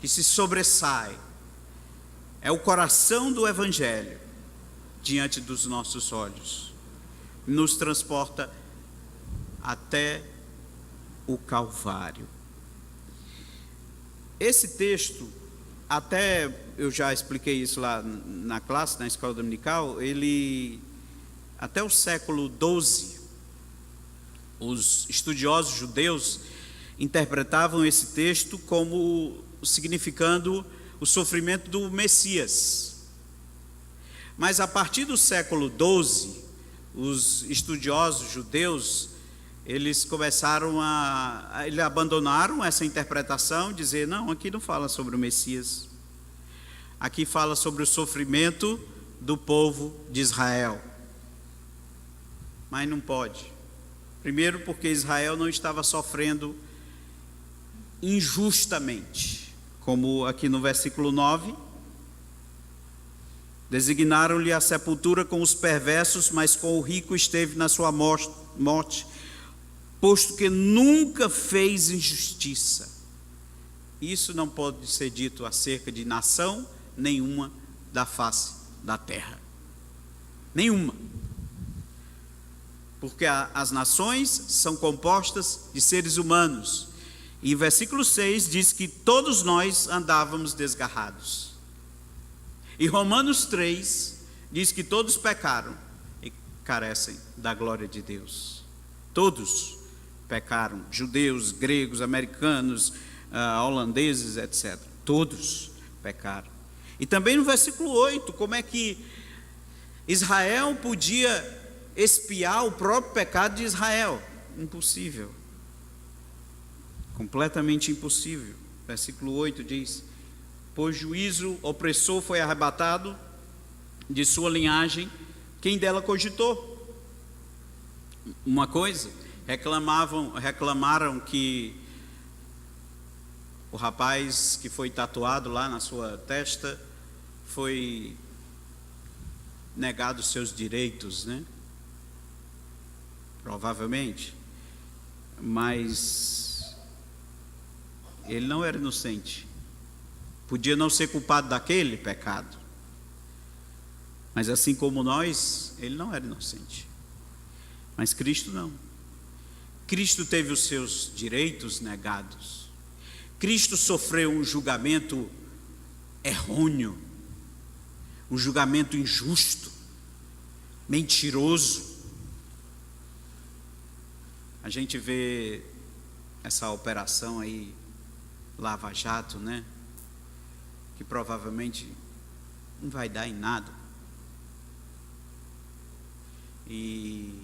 que se sobressai, é o coração do Evangelho diante dos nossos olhos, nos transporta até o Calvário. Esse texto, até eu já expliquei isso lá na classe, na escola dominical, ele, até o século XII, os estudiosos judeus interpretavam esse texto como significando o sofrimento do Messias. Mas a partir do século XII, os estudiosos judeus, eles abandonaram essa interpretação, dizer, não, aqui não fala sobre o Messias, aqui fala sobre o sofrimento do povo de Israel. Mas não pode. Primeiro porque Israel não estava sofrendo injustamente, como aqui no versículo 9, designaram-lhe a sepultura com os perversos, mas com o rico esteve na sua morte, posto que nunca fez injustiça. Isso não pode ser dito acerca de nação nenhuma da face da terra. Nenhuma. porque as nações são compostas de seres humanos. E o versículo 6 diz que todos nós andávamos desgarrados. E Romanos 3 diz que todos pecaram e carecem da glória de Deus. Todos pecaram, judeus, gregos, americanos, holandeses, etc. Todos pecaram. E também no versículo 8, como é que Israel podia expiar o próprio pecado de Israel? Impossível. Completamente impossível. Versículo 8 diz: pois juízo opressor foi arrebatado de sua linhagem, quem dela cogitou? Uma coisa, reclamaram que o rapaz que foi tatuado lá na sua testa foi negado seus direitos, né? Provavelmente. Mas ele não era inocente. Podia não ser culpado daquele pecado. Mas assim como nós, ele não era inocente. Mas Cristo não. Cristo teve os seus direitos negados. Cristo sofreu um julgamento errôneo, um julgamento injusto, mentiroso. A gente vê essa operação aí, Lava Jato, né? Que provavelmente não vai dar em nada. E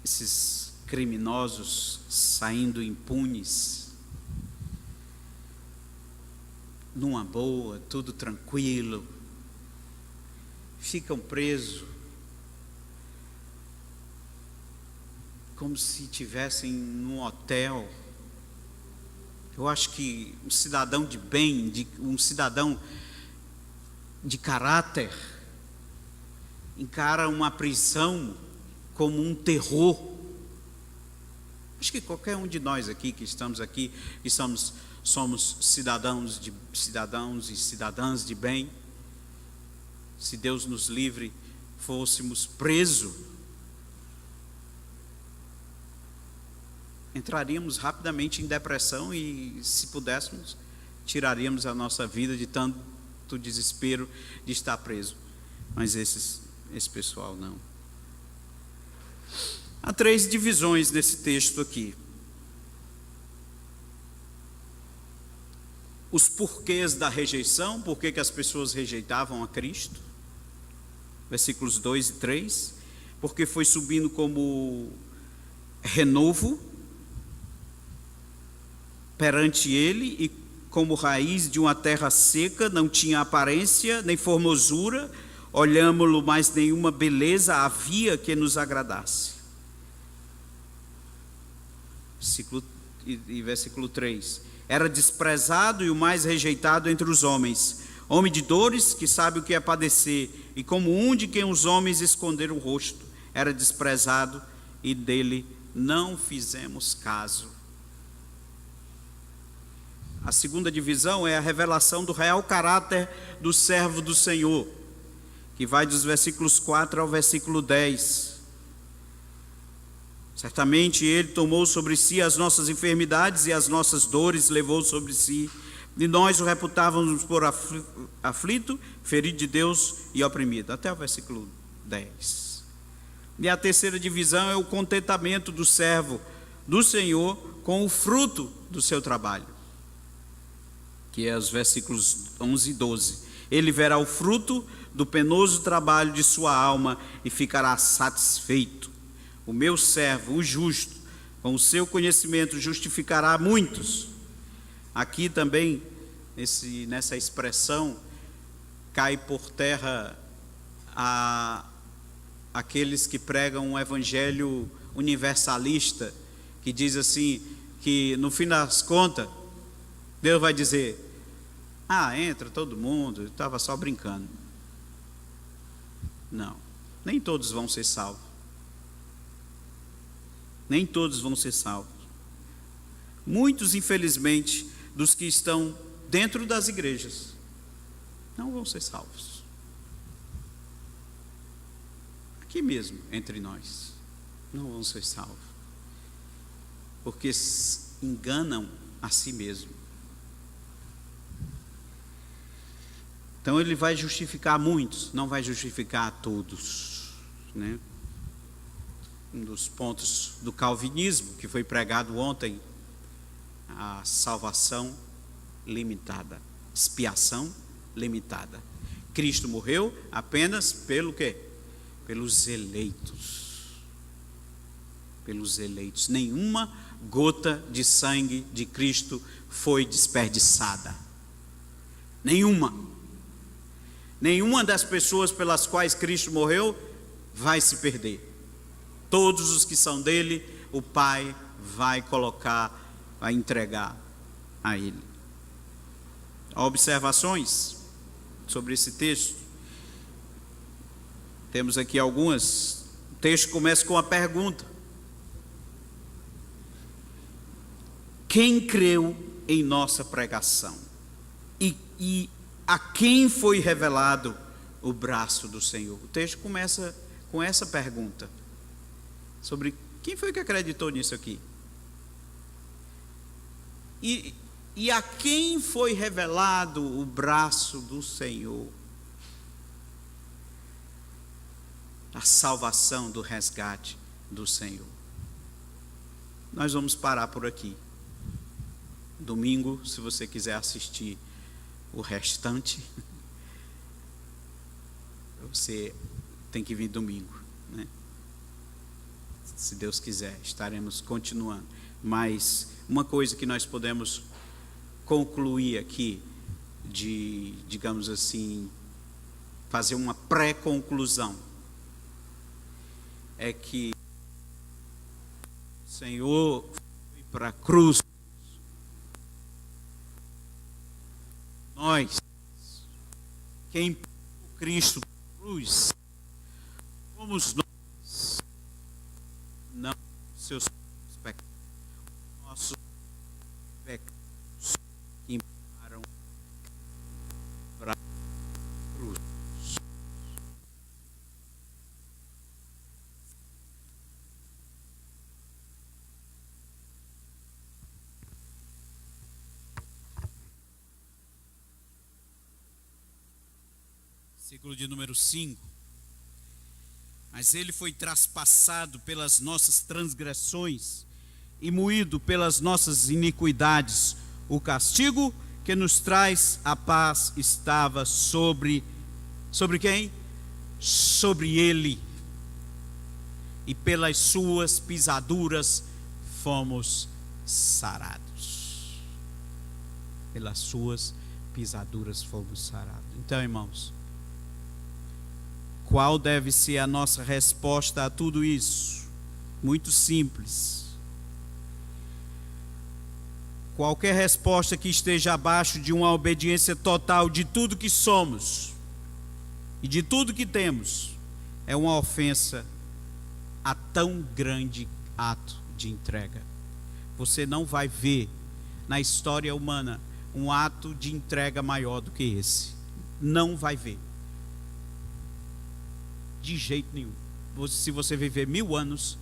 esses criminosos saindo impunes, numa boa, tudo tranquilo, ficam presos como se estivessem num hotel. Eu acho que um cidadão de bem, um cidadão de caráter, encara uma prisão como um terror. Acho que qualquer um de nós aqui que estamos aqui, que somos cidadãos e cidadãs de bem, se Deus nos livre, fôssemos presos, entraríamos rapidamente em depressão e, se pudéssemos, tiraríamos a nossa vida de tanto desespero de estar preso. Mas esse pessoal não. Há 3 divisões nesse texto aqui. Os porquês da rejeição, por que as pessoas rejeitavam a Cristo. Versículos 2 e 3. Porque foi subindo como renovo perante ele, e como raiz de uma terra seca, não tinha aparência nem formosura, olhámo-lo, mas nenhuma beleza havia que nos agradasse. Versículo 3. Era desprezado e o mais rejeitado entre os homens, homem de dores, que sabe o que é padecer, e como um de quem os homens esconderam o rosto. Era desprezado e dele não fizemos caso. A segunda divisão é a revelação do real caráter do servo do Senhor, que vai dos versículos 4 ao versículo 10. Certamente ele tomou sobre si as nossas enfermidades e as nossas dores levou sobre si, e nós o reputávamos por aflito, ferido de Deus e oprimido. Até o versículo 10. E a terceira divisão é o contentamento do servo do Senhor com o fruto do seu trabalho, que é os versículos 11 e 12. Ele verá o fruto do penoso trabalho de sua alma e ficará satisfeito. O meu servo, o justo, com o seu conhecimento justificará muitos. Aqui também, nessa expressão, cai por terra aqueles que pregam um evangelho universalista, que diz assim, que no fim das contas, Deus vai dizer: entra todo mundo, estava só brincando. Não, nem todos vão ser salvos. Nem todos vão ser salvos. Muitos, infelizmente, dos que estão dentro das igrejas, não vão ser salvos. Aqui mesmo, entre nós. não vão ser salvos, porque enganam a si mesmo. Então ele vai justificar muitos, não vai justificar a todos, né? Um dos pontos do calvinismo que foi pregado ontem, a salvação limitada, expiação limitada. Cristo morreu apenas pelo quê? Pelos eleitos. Pelos eleitos. Nenhuma gota de sangue de Cristo foi desperdiçada. Nenhuma. Nenhuma das pessoas pelas quais Cristo morreu vai se perder. Todos os que são dele, o Pai vai colocar, vai entregar a ele. Observações sobre esse texto? Temos aqui algumas. O texto começa com uma pergunta: quem creu em nossa pregação? E a quem foi revelado o braço do Senhor? O texto começa com essa pergunta, sobre quem foi que acreditou nisso aqui. E a quem foi revelado o braço do Senhor? A salvação do resgate do Senhor. Nós vamos parar por aqui. Domingo, se você quiser assistir o restante, você tem que vir domingo, né? Se Deus quiser, estaremos continuando. Mas uma coisa que nós podemos concluir aqui, digamos assim, fazer uma pré-conclusão, é que o Senhor foi para a cruz. Nós, quem Cristo na cruz, somos nós, não seus pecados, nossos pecados que impararam para a cruz. Versículo de número 5. Mas ele foi traspassado pelas nossas transgressões e moído pelas nossas iniquidades. O castigo que nos traz a paz estava sobre quem? Sobre ele. E pelas suas pisaduras fomos sarados. Pelas suas pisaduras fomos sarados. Então, irmãos, qual deve ser a nossa resposta a tudo isso? Muito simples. Qualquer resposta que esteja abaixo de uma obediência total de tudo que somos e de tudo que temos é uma ofensa a tão grande ato de entrega. Você não vai ver na história humana um ato de entrega maior do que esse. Não vai ver. De jeito nenhum. Se você viver 1000 anos,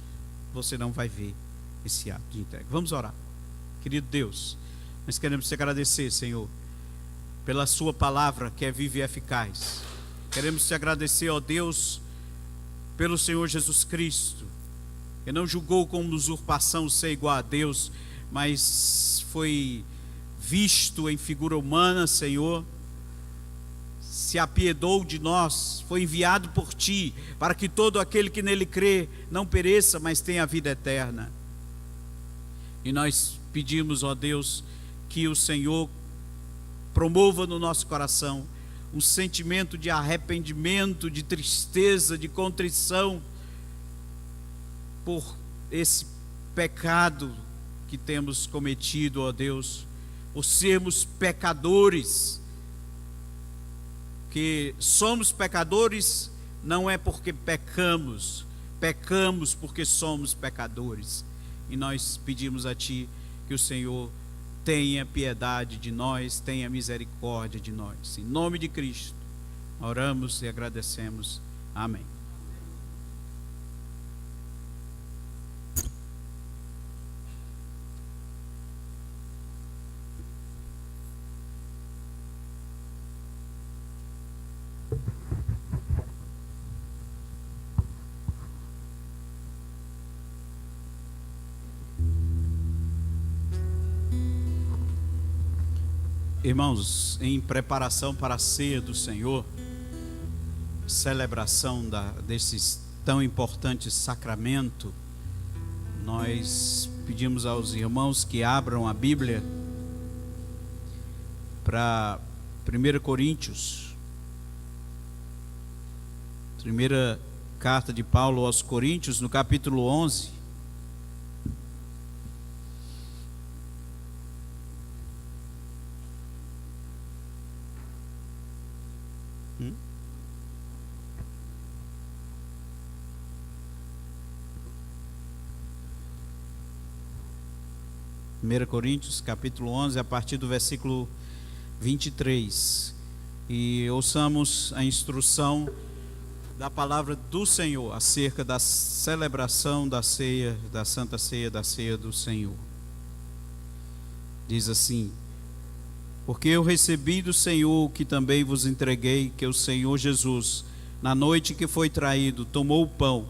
você não vai ver esse ato de entrega. Vamos orar. Querido Deus, nós queremos te agradecer, Senhor, pela sua palavra que é viva e eficaz. Queremos te agradecer, ó Deus, pelo Senhor Jesus Cristo, que não julgou como usurpação ser igual a Deus, mas foi visto em figura humana, Senhor, se apiedou de nós, foi enviado por ti, para que todo aquele que nele crê não pereça, mas tenha a vida eterna. E nós pedimos, ó Deus, que o Senhor promova no nosso coração um sentimento de arrependimento, de tristeza, de contrição por esse pecado que temos cometido, ó Deus, por sermos pecadores. Que somos pecadores não é porque pecamos porque somos pecadores. E nós pedimos a Ti que o Senhor tenha piedade de nós, tenha misericórdia de nós. Em nome de Cristo, oramos e agradecemos. Amém. Irmãos, em preparação para a ceia do Senhor, celebração desse tão importante sacramento, nós pedimos aos irmãos que abram a Bíblia para 1 Coríntios, primeira carta de Paulo aos Coríntios, no capítulo 11. Primeira Coríntios, capítulo 11, a partir do versículo 23. E ouçamos a instrução da palavra do Senhor acerca da celebração da ceia, da Santa Ceia, da ceia do Senhor. Diz assim: porque eu recebi do Senhor o que também vos entreguei, que o Senhor Jesus, na noite que foi traído, tomou o pão,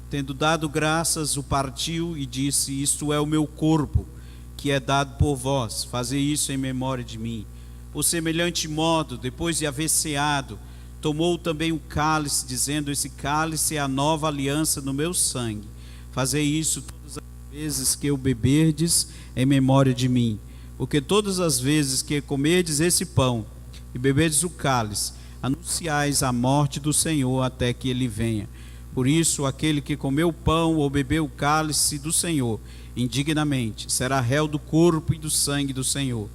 tendo dado graças, o partiu e disse: isto é o meu corpo, que é dado por vós, fazei isso em memória de mim. Por semelhante modo, depois de haver ceado, tomou também o cálice, dizendo: esse cálice é a nova aliança no meu sangue. Fazei isso todas as vezes que o beberdes em memória de mim. Porque todas as vezes que comerdes esse pão e beberdes o cálice, anunciais a morte do Senhor até que ele venha. Por isso, aquele que comeu o pão ou bebeu o cálice do Senhor indignamente será réu do corpo e do sangue do Senhor.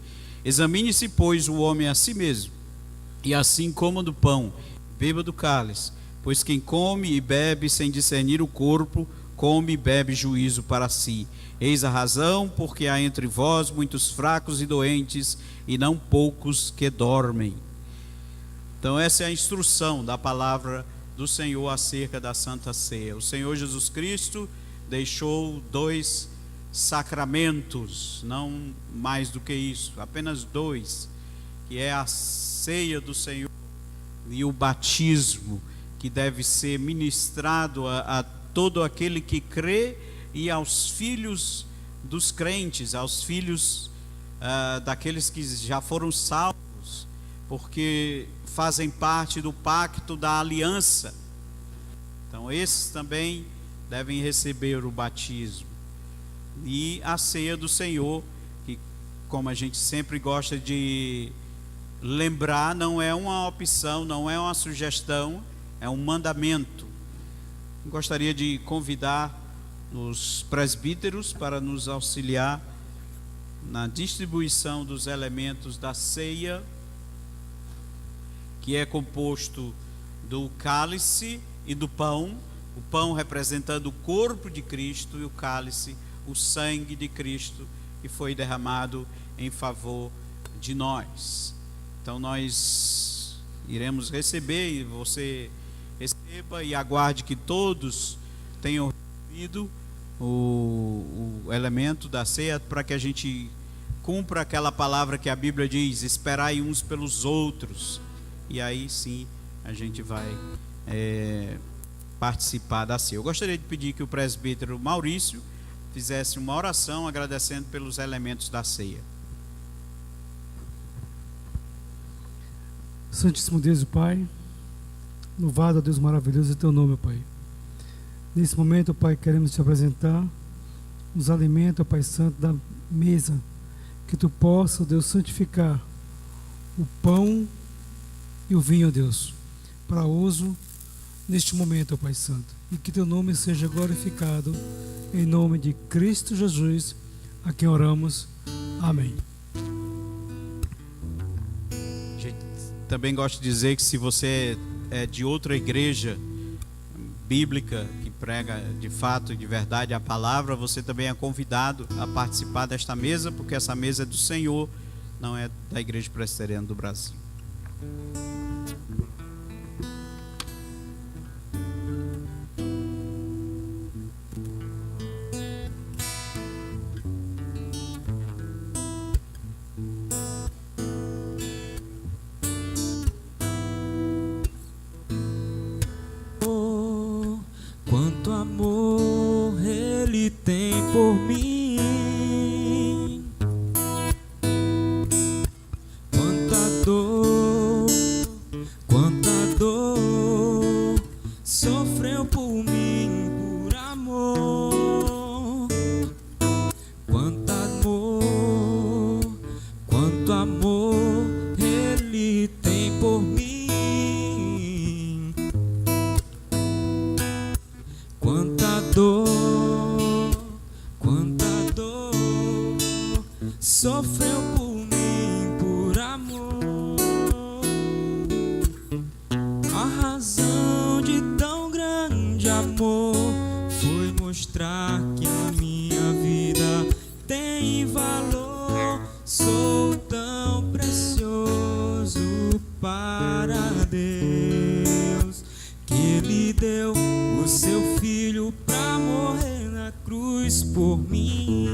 Examine-se, pois, o homem a si mesmo, e assim coma do pão, beba do cálice. Pois quem come e bebe sem discernir o corpo, come e bebe juízo para si. Eis a razão porque há entre vós muitos fracos e doentes, e não poucos que dormem. Então essa é a instrução da palavra do Senhor acerca da Santa Ceia. O Senhor Jesus Cristo deixou 2 sacramentos, não mais do que isso, apenas 2, que é a ceia do Senhor e o batismo, que deve ser ministrado a todo aquele que crê e aos filhos dos crentes, aos filhos daqueles que já foram salvos, porque fazem parte do pacto da aliança. Então esses também devem receber o batismo. E a ceia do Senhor, que, como a gente sempre gosta de lembrar, não é uma opção, não é uma sugestão, é um mandamento. Gostaria de convidar os presbíteros para nos auxiliar na distribuição dos elementos da ceia, que é composto do cálice e do pão, o pão representando o corpo de Cristo e o cálice, o sangue de Cristo, que foi derramado em favor de nós. Então nós iremos receber, e você receba e aguarde que todos tenham recebido o elemento da ceia, para que a gente cumpra aquela palavra que a Bíblia diz: esperai uns pelos outros. E aí sim a gente vai participar da ceia. Eu gostaria de pedir que o presbítero Maurício fizesse uma oração agradecendo pelos elementos da ceia. Santíssimo Deus e Pai, louvado a Deus maravilhoso é teu nome, Pai. Nesse momento, Pai, queremos te apresentar os alimentos, Pai Santo, da mesa, que tu possa, Deus, santificar o pão e o vinho, Deus, para uso neste momento, Pai Santo, e que teu nome seja glorificado, em nome de Cristo Jesus, a quem oramos. Amém. Também gosto de dizer que se você é de outra igreja bíblica que prega de fato e de verdade a palavra, você também é convidado a participar desta mesa, porque essa mesa é do Senhor, não é da Igreja Presbiteriana do Brasil. Quanto amor Ele tem por mim, sofreu por mim por amor. A razão de tão grande amor foi mostrar que a minha vida tem valor. Sou tão precioso para Deus que Ele deu o seu filho pra morrer na cruz por mim.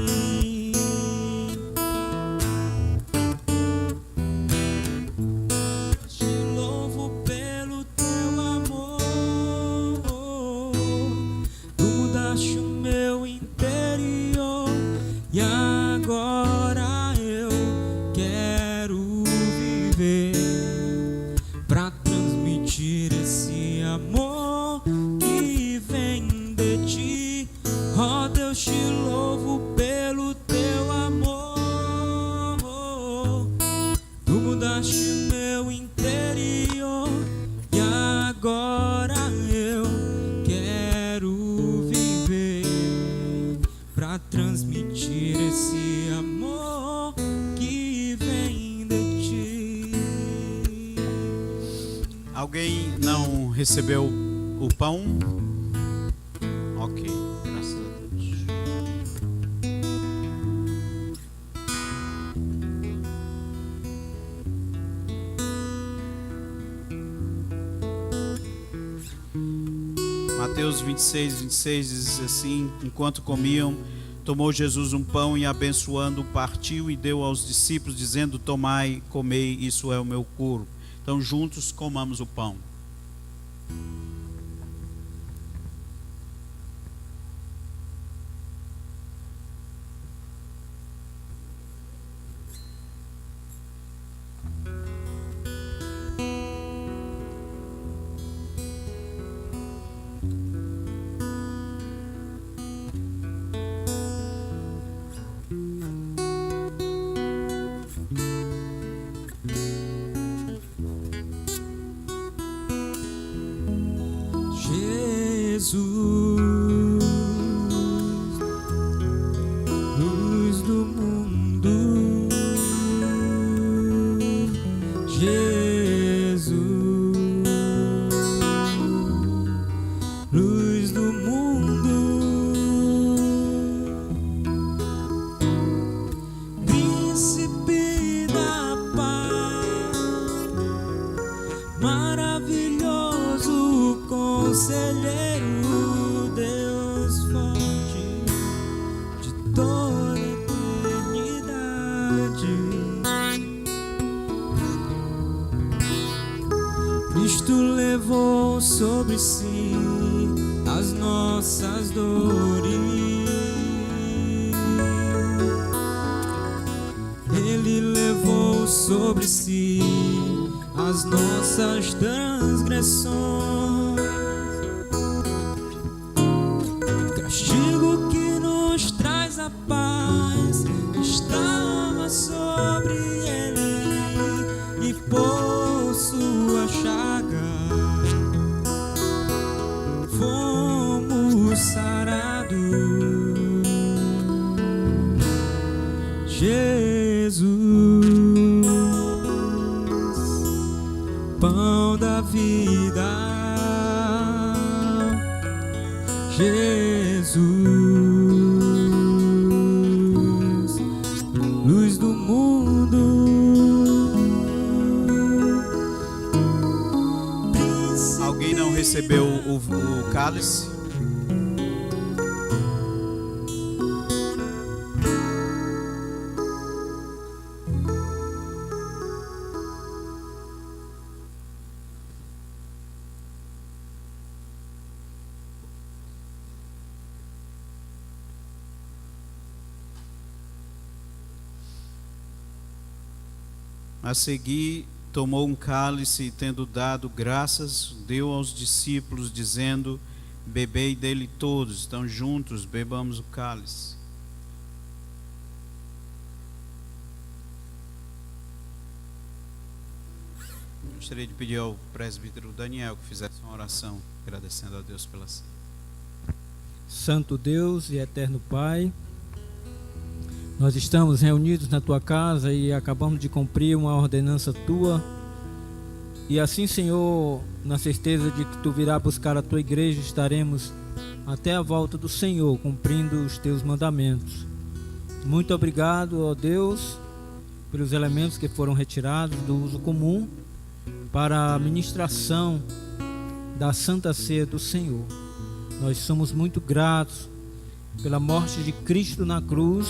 Te louvo pelo teu amor, tu mudaste o meu interior e agora eu quero viver pra transmitir esse amor que vem de ti. Ó Deus, te louvo pelo teu amor, tu mudaste o meu interior e agora eu quero viver pra transmitir esse amor que vem de ti. Alguém não recebeu o pão? Ok, graças a Deus. Mateus 26 diz assim: enquanto comiam, tomou Jesus um pão e, abençoando, partiu e deu aos discípulos, dizendo: tomai, comei, isso é o meu corpo. Então juntos comamos o pão. Jesus, luz do mundo. Jesus, luz do mundo. Príncipe da paz, maravilhoso conselheiro, Deus forte de toda eternidade. Cristo levou sobre si as nossas dores. Ele levou sobre si as nossas transgressões. Castigo que nos traz a paz estava sobre ele, e por sua chaga fomos sarados. Jesus, pão da vida. Jesus, luz do mundo. Alguém não recebeu o cálice? A seguir, tomou um cálice e, tendo dado graças, deu aos discípulos, dizendo: bebei dele todos. Então, juntos, bebamos o cálice. Gostaria de pedir ao presbítero Daniel que fizesse uma oração, agradecendo a Deus pela ceia. Santo Deus e eterno Pai, Nós estamos reunidos na tua casa e acabamos de cumprir uma ordenança tua. E assim, Senhor, na certeza de que tu virá buscar a tua igreja, estaremos até a volta do Senhor, cumprindo os teus mandamentos. Muito obrigado, ó Deus, pelos elementos que foram retirados do uso comum para a ministração da Santa Ceia do Senhor. Nós somos muito gratos pela morte de Cristo na cruz,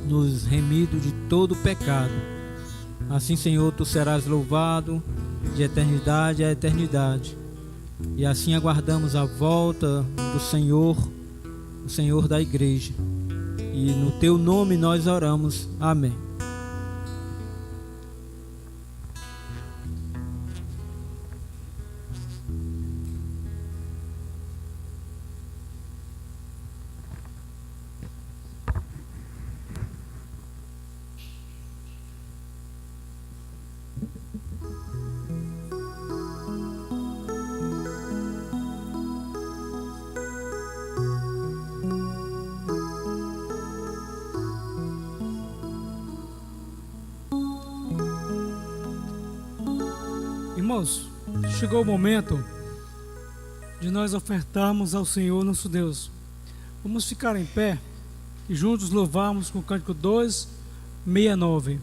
nos remido de todo o pecado. Assim, Senhor, tu serás louvado de eternidade a eternidade. E assim aguardamos a volta do Senhor, o Senhor da igreja. E no teu nome nós oramos. Amém. Irmãos, chegou o momento de nós ofertarmos ao Senhor nosso Deus. Vamos ficar em pé e juntos louvarmos com o cântico 269.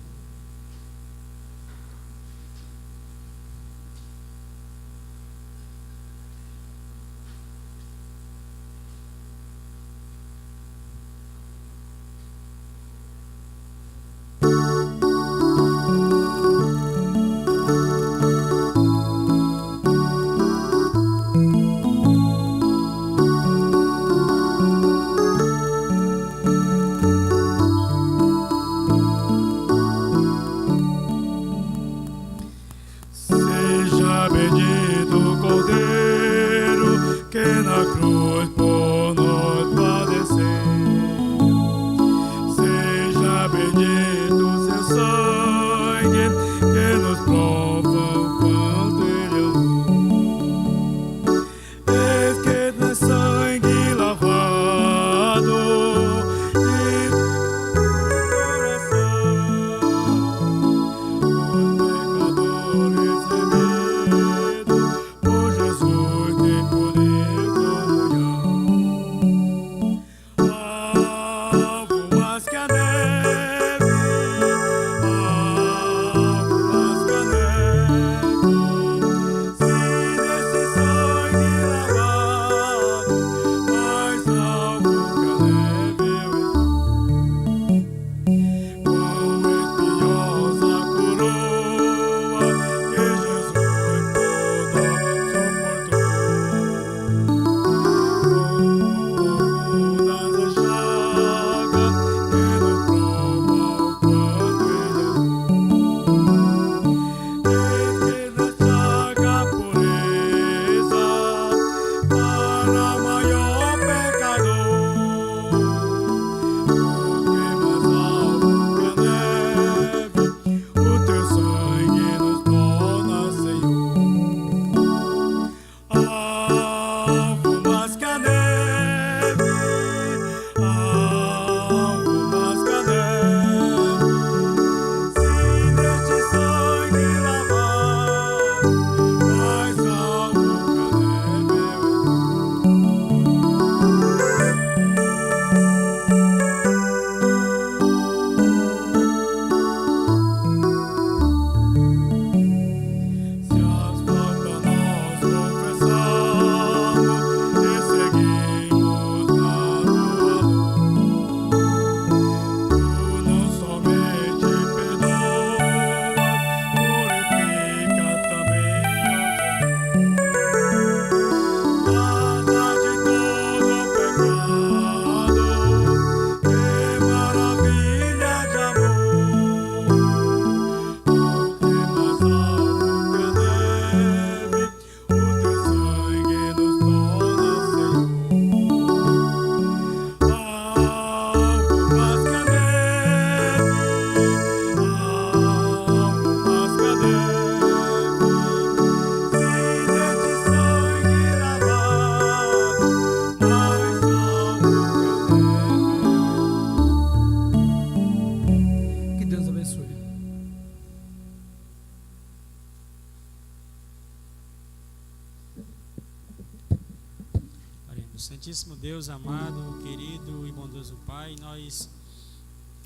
Santíssimo Deus amado, querido e bondoso Pai, nós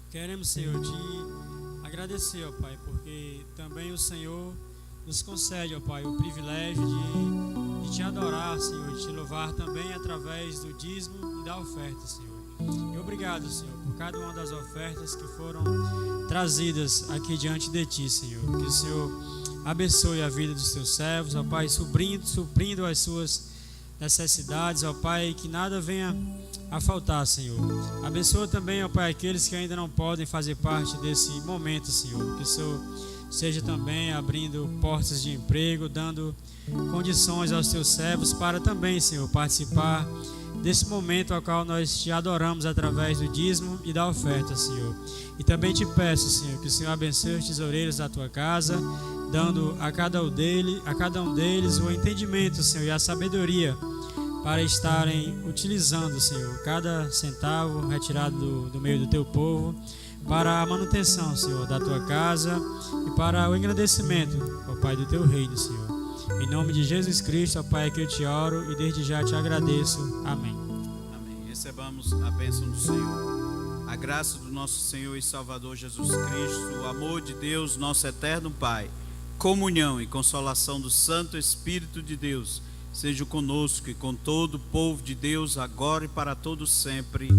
queremos, Senhor, te agradecer, ó Pai, porque também o Senhor nos concede, ó Pai, o privilégio de te adorar, Senhor, de te louvar também através do dízimo e da oferta, Senhor. E obrigado, Senhor, por cada uma das ofertas que foram trazidas aqui diante de Ti, Senhor. Que o Senhor abençoe a vida dos Teus servos, ó Pai, suprindo as suas necessidades, ó Pai, que nada venha a faltar, Senhor. Abençoa também, ó Pai, aqueles que ainda não podem fazer parte desse momento, Senhor. Que o Senhor seja também abrindo portas de emprego, dando condições aos Teus servos para também, Senhor, participar desse momento ao qual nós te adoramos através do dízimo e da oferta, Senhor. E também te peço, Senhor, que o Senhor abençoe os tesoureiros da Tua casa, dando a cada um deles o entendimento, Senhor, e a sabedoria para estarem utilizando, Senhor, cada centavo retirado do meio do Teu povo para a manutenção, Senhor, da Tua casa e para o engrandecimento, ó Pai, do Teu reino, Senhor. Em nome de Jesus Cristo, ó Pai, é que eu te oro e desde já te agradeço. Amém. Amém. Recebamos a bênção do Senhor. A graça do nosso Senhor e Salvador Jesus Cristo, o amor de Deus, nosso eterno Pai, comunhão e consolação do Santo Espírito de Deus, seja conosco e com todo o povo de Deus, agora e para todos sempre.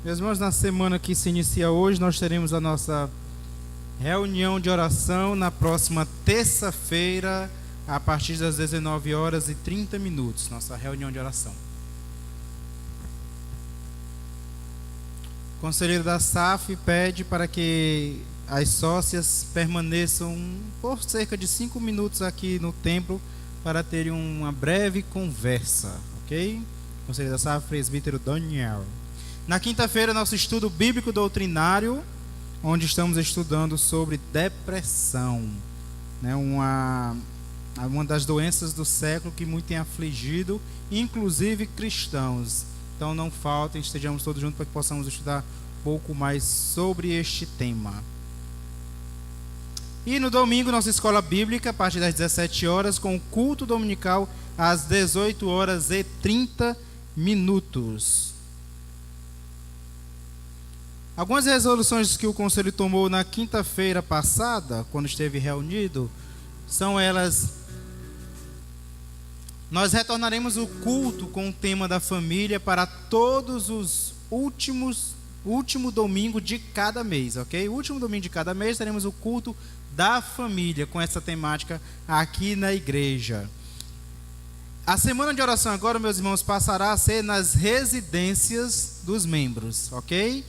Meus irmãos, na semana que se inicia hoje, nós teremos a nossa reunião de oração na próxima terça-feira, a partir das 19h30, nossa reunião de oração. O conselheiro da SAF pede para que as sócias permaneçam por cerca de 5 minutos aqui no templo para terem uma breve conversa, ok? Conselheiro da SAF, presbítero Daniel. Na quinta-feira, nosso estudo bíblico doutrinário, onde estamos estudando sobre depressão, né? Uma das doenças do século que muito tem afligido, inclusive cristãos. Então não faltem, estejamos todos juntos para que possamos estudar um pouco mais sobre este tema. E no domingo, nossa escola bíblica, a partir das 17 horas, com o culto dominical às 18h30. Algumas resoluções que o Conselho tomou na quinta-feira passada, quando esteve reunido, são elas: nós retornaremos o culto com o tema da família para todos os último domingo de cada mês, ok? O último domingo de cada mês teremos o culto da família com essa temática aqui na igreja. A semana de oração agora, meus irmãos, passará a ser nas residências dos membros, ok?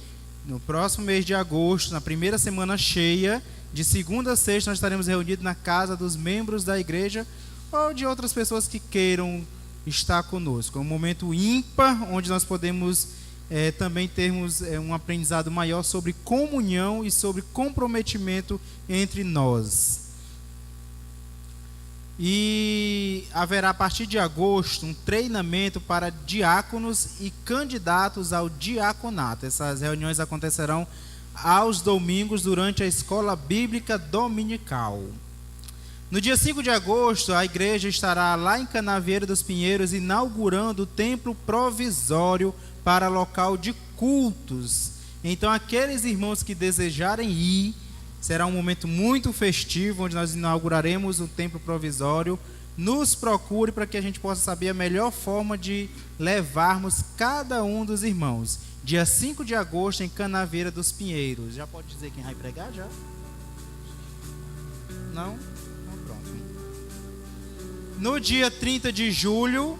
No próximo mês de agosto, na primeira semana cheia, de segunda a sexta, nós estaremos reunidos na casa dos membros da igreja ou de outras pessoas que queiram estar conosco. É um momento ímpar, onde nós podemos também termos um aprendizado maior sobre comunhão e sobre comprometimento entre nós. E haverá a partir de agosto um treinamento para diáconos e candidatos ao diaconato. Essas reuniões acontecerão aos domingos durante a escola bíblica dominical. No dia 5 de agosto, a igreja estará lá em Canavieira dos Pinheiros inaugurando o templo provisório para local de cultos. Então, aqueles irmãos que desejarem ir, será um momento muito festivo, onde nós inauguraremos o templo provisório. Nos procure para que a gente possa saber a melhor forma de levarmos cada um dos irmãos. Dia 5 de agosto, em Canavieira dos Pinheiros. Já pode dizer quem vai pregar, já? Não? Então pronto. No dia 30 de julho,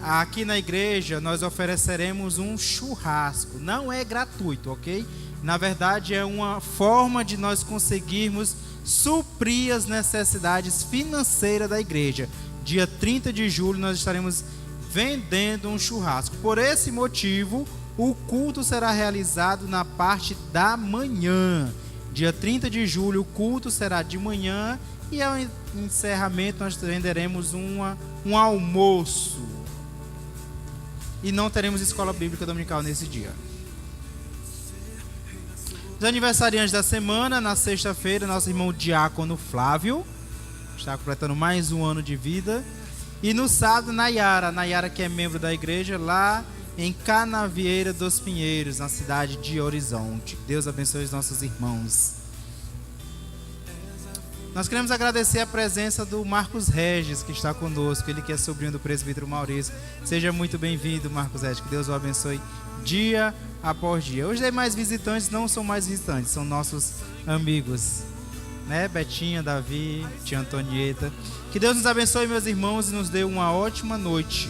aqui na igreja, nós ofereceremos um churrasco. Não é gratuito, ok? Na verdade, é uma forma de nós conseguirmos suprir as necessidades financeiras da igreja. Dia 30 de julho, nós estaremos vendendo um churrasco. Por esse motivo, o culto será realizado na parte da manhã. Dia 30 de julho, o culto será de manhã e ao encerramento nós venderemos um almoço. E não teremos escola bíblica dominical nesse dia. Os aniversariantes da semana, na sexta-feira, nosso irmão Diácono Flávio está completando mais um ano de vida. E no sábado, Nayara, que é membro da igreja lá em Canavieira dos Pinheiros, na cidade de Horizonte. Deus abençoe os nossos irmãos. Nós queremos agradecer a presença do Marcos Regis, que está conosco, ele que é sobrinho do presbítero Maurício. Seja muito bem-vindo, Marcos Regis, que Deus o abençoe dia após dia. Os demais visitantes não são mais visitantes, são nossos amigos, né? Betinha, Davi, tia Antonieta. Que Deus nos abençoe, meus irmãos, e nos dê uma ótima noite.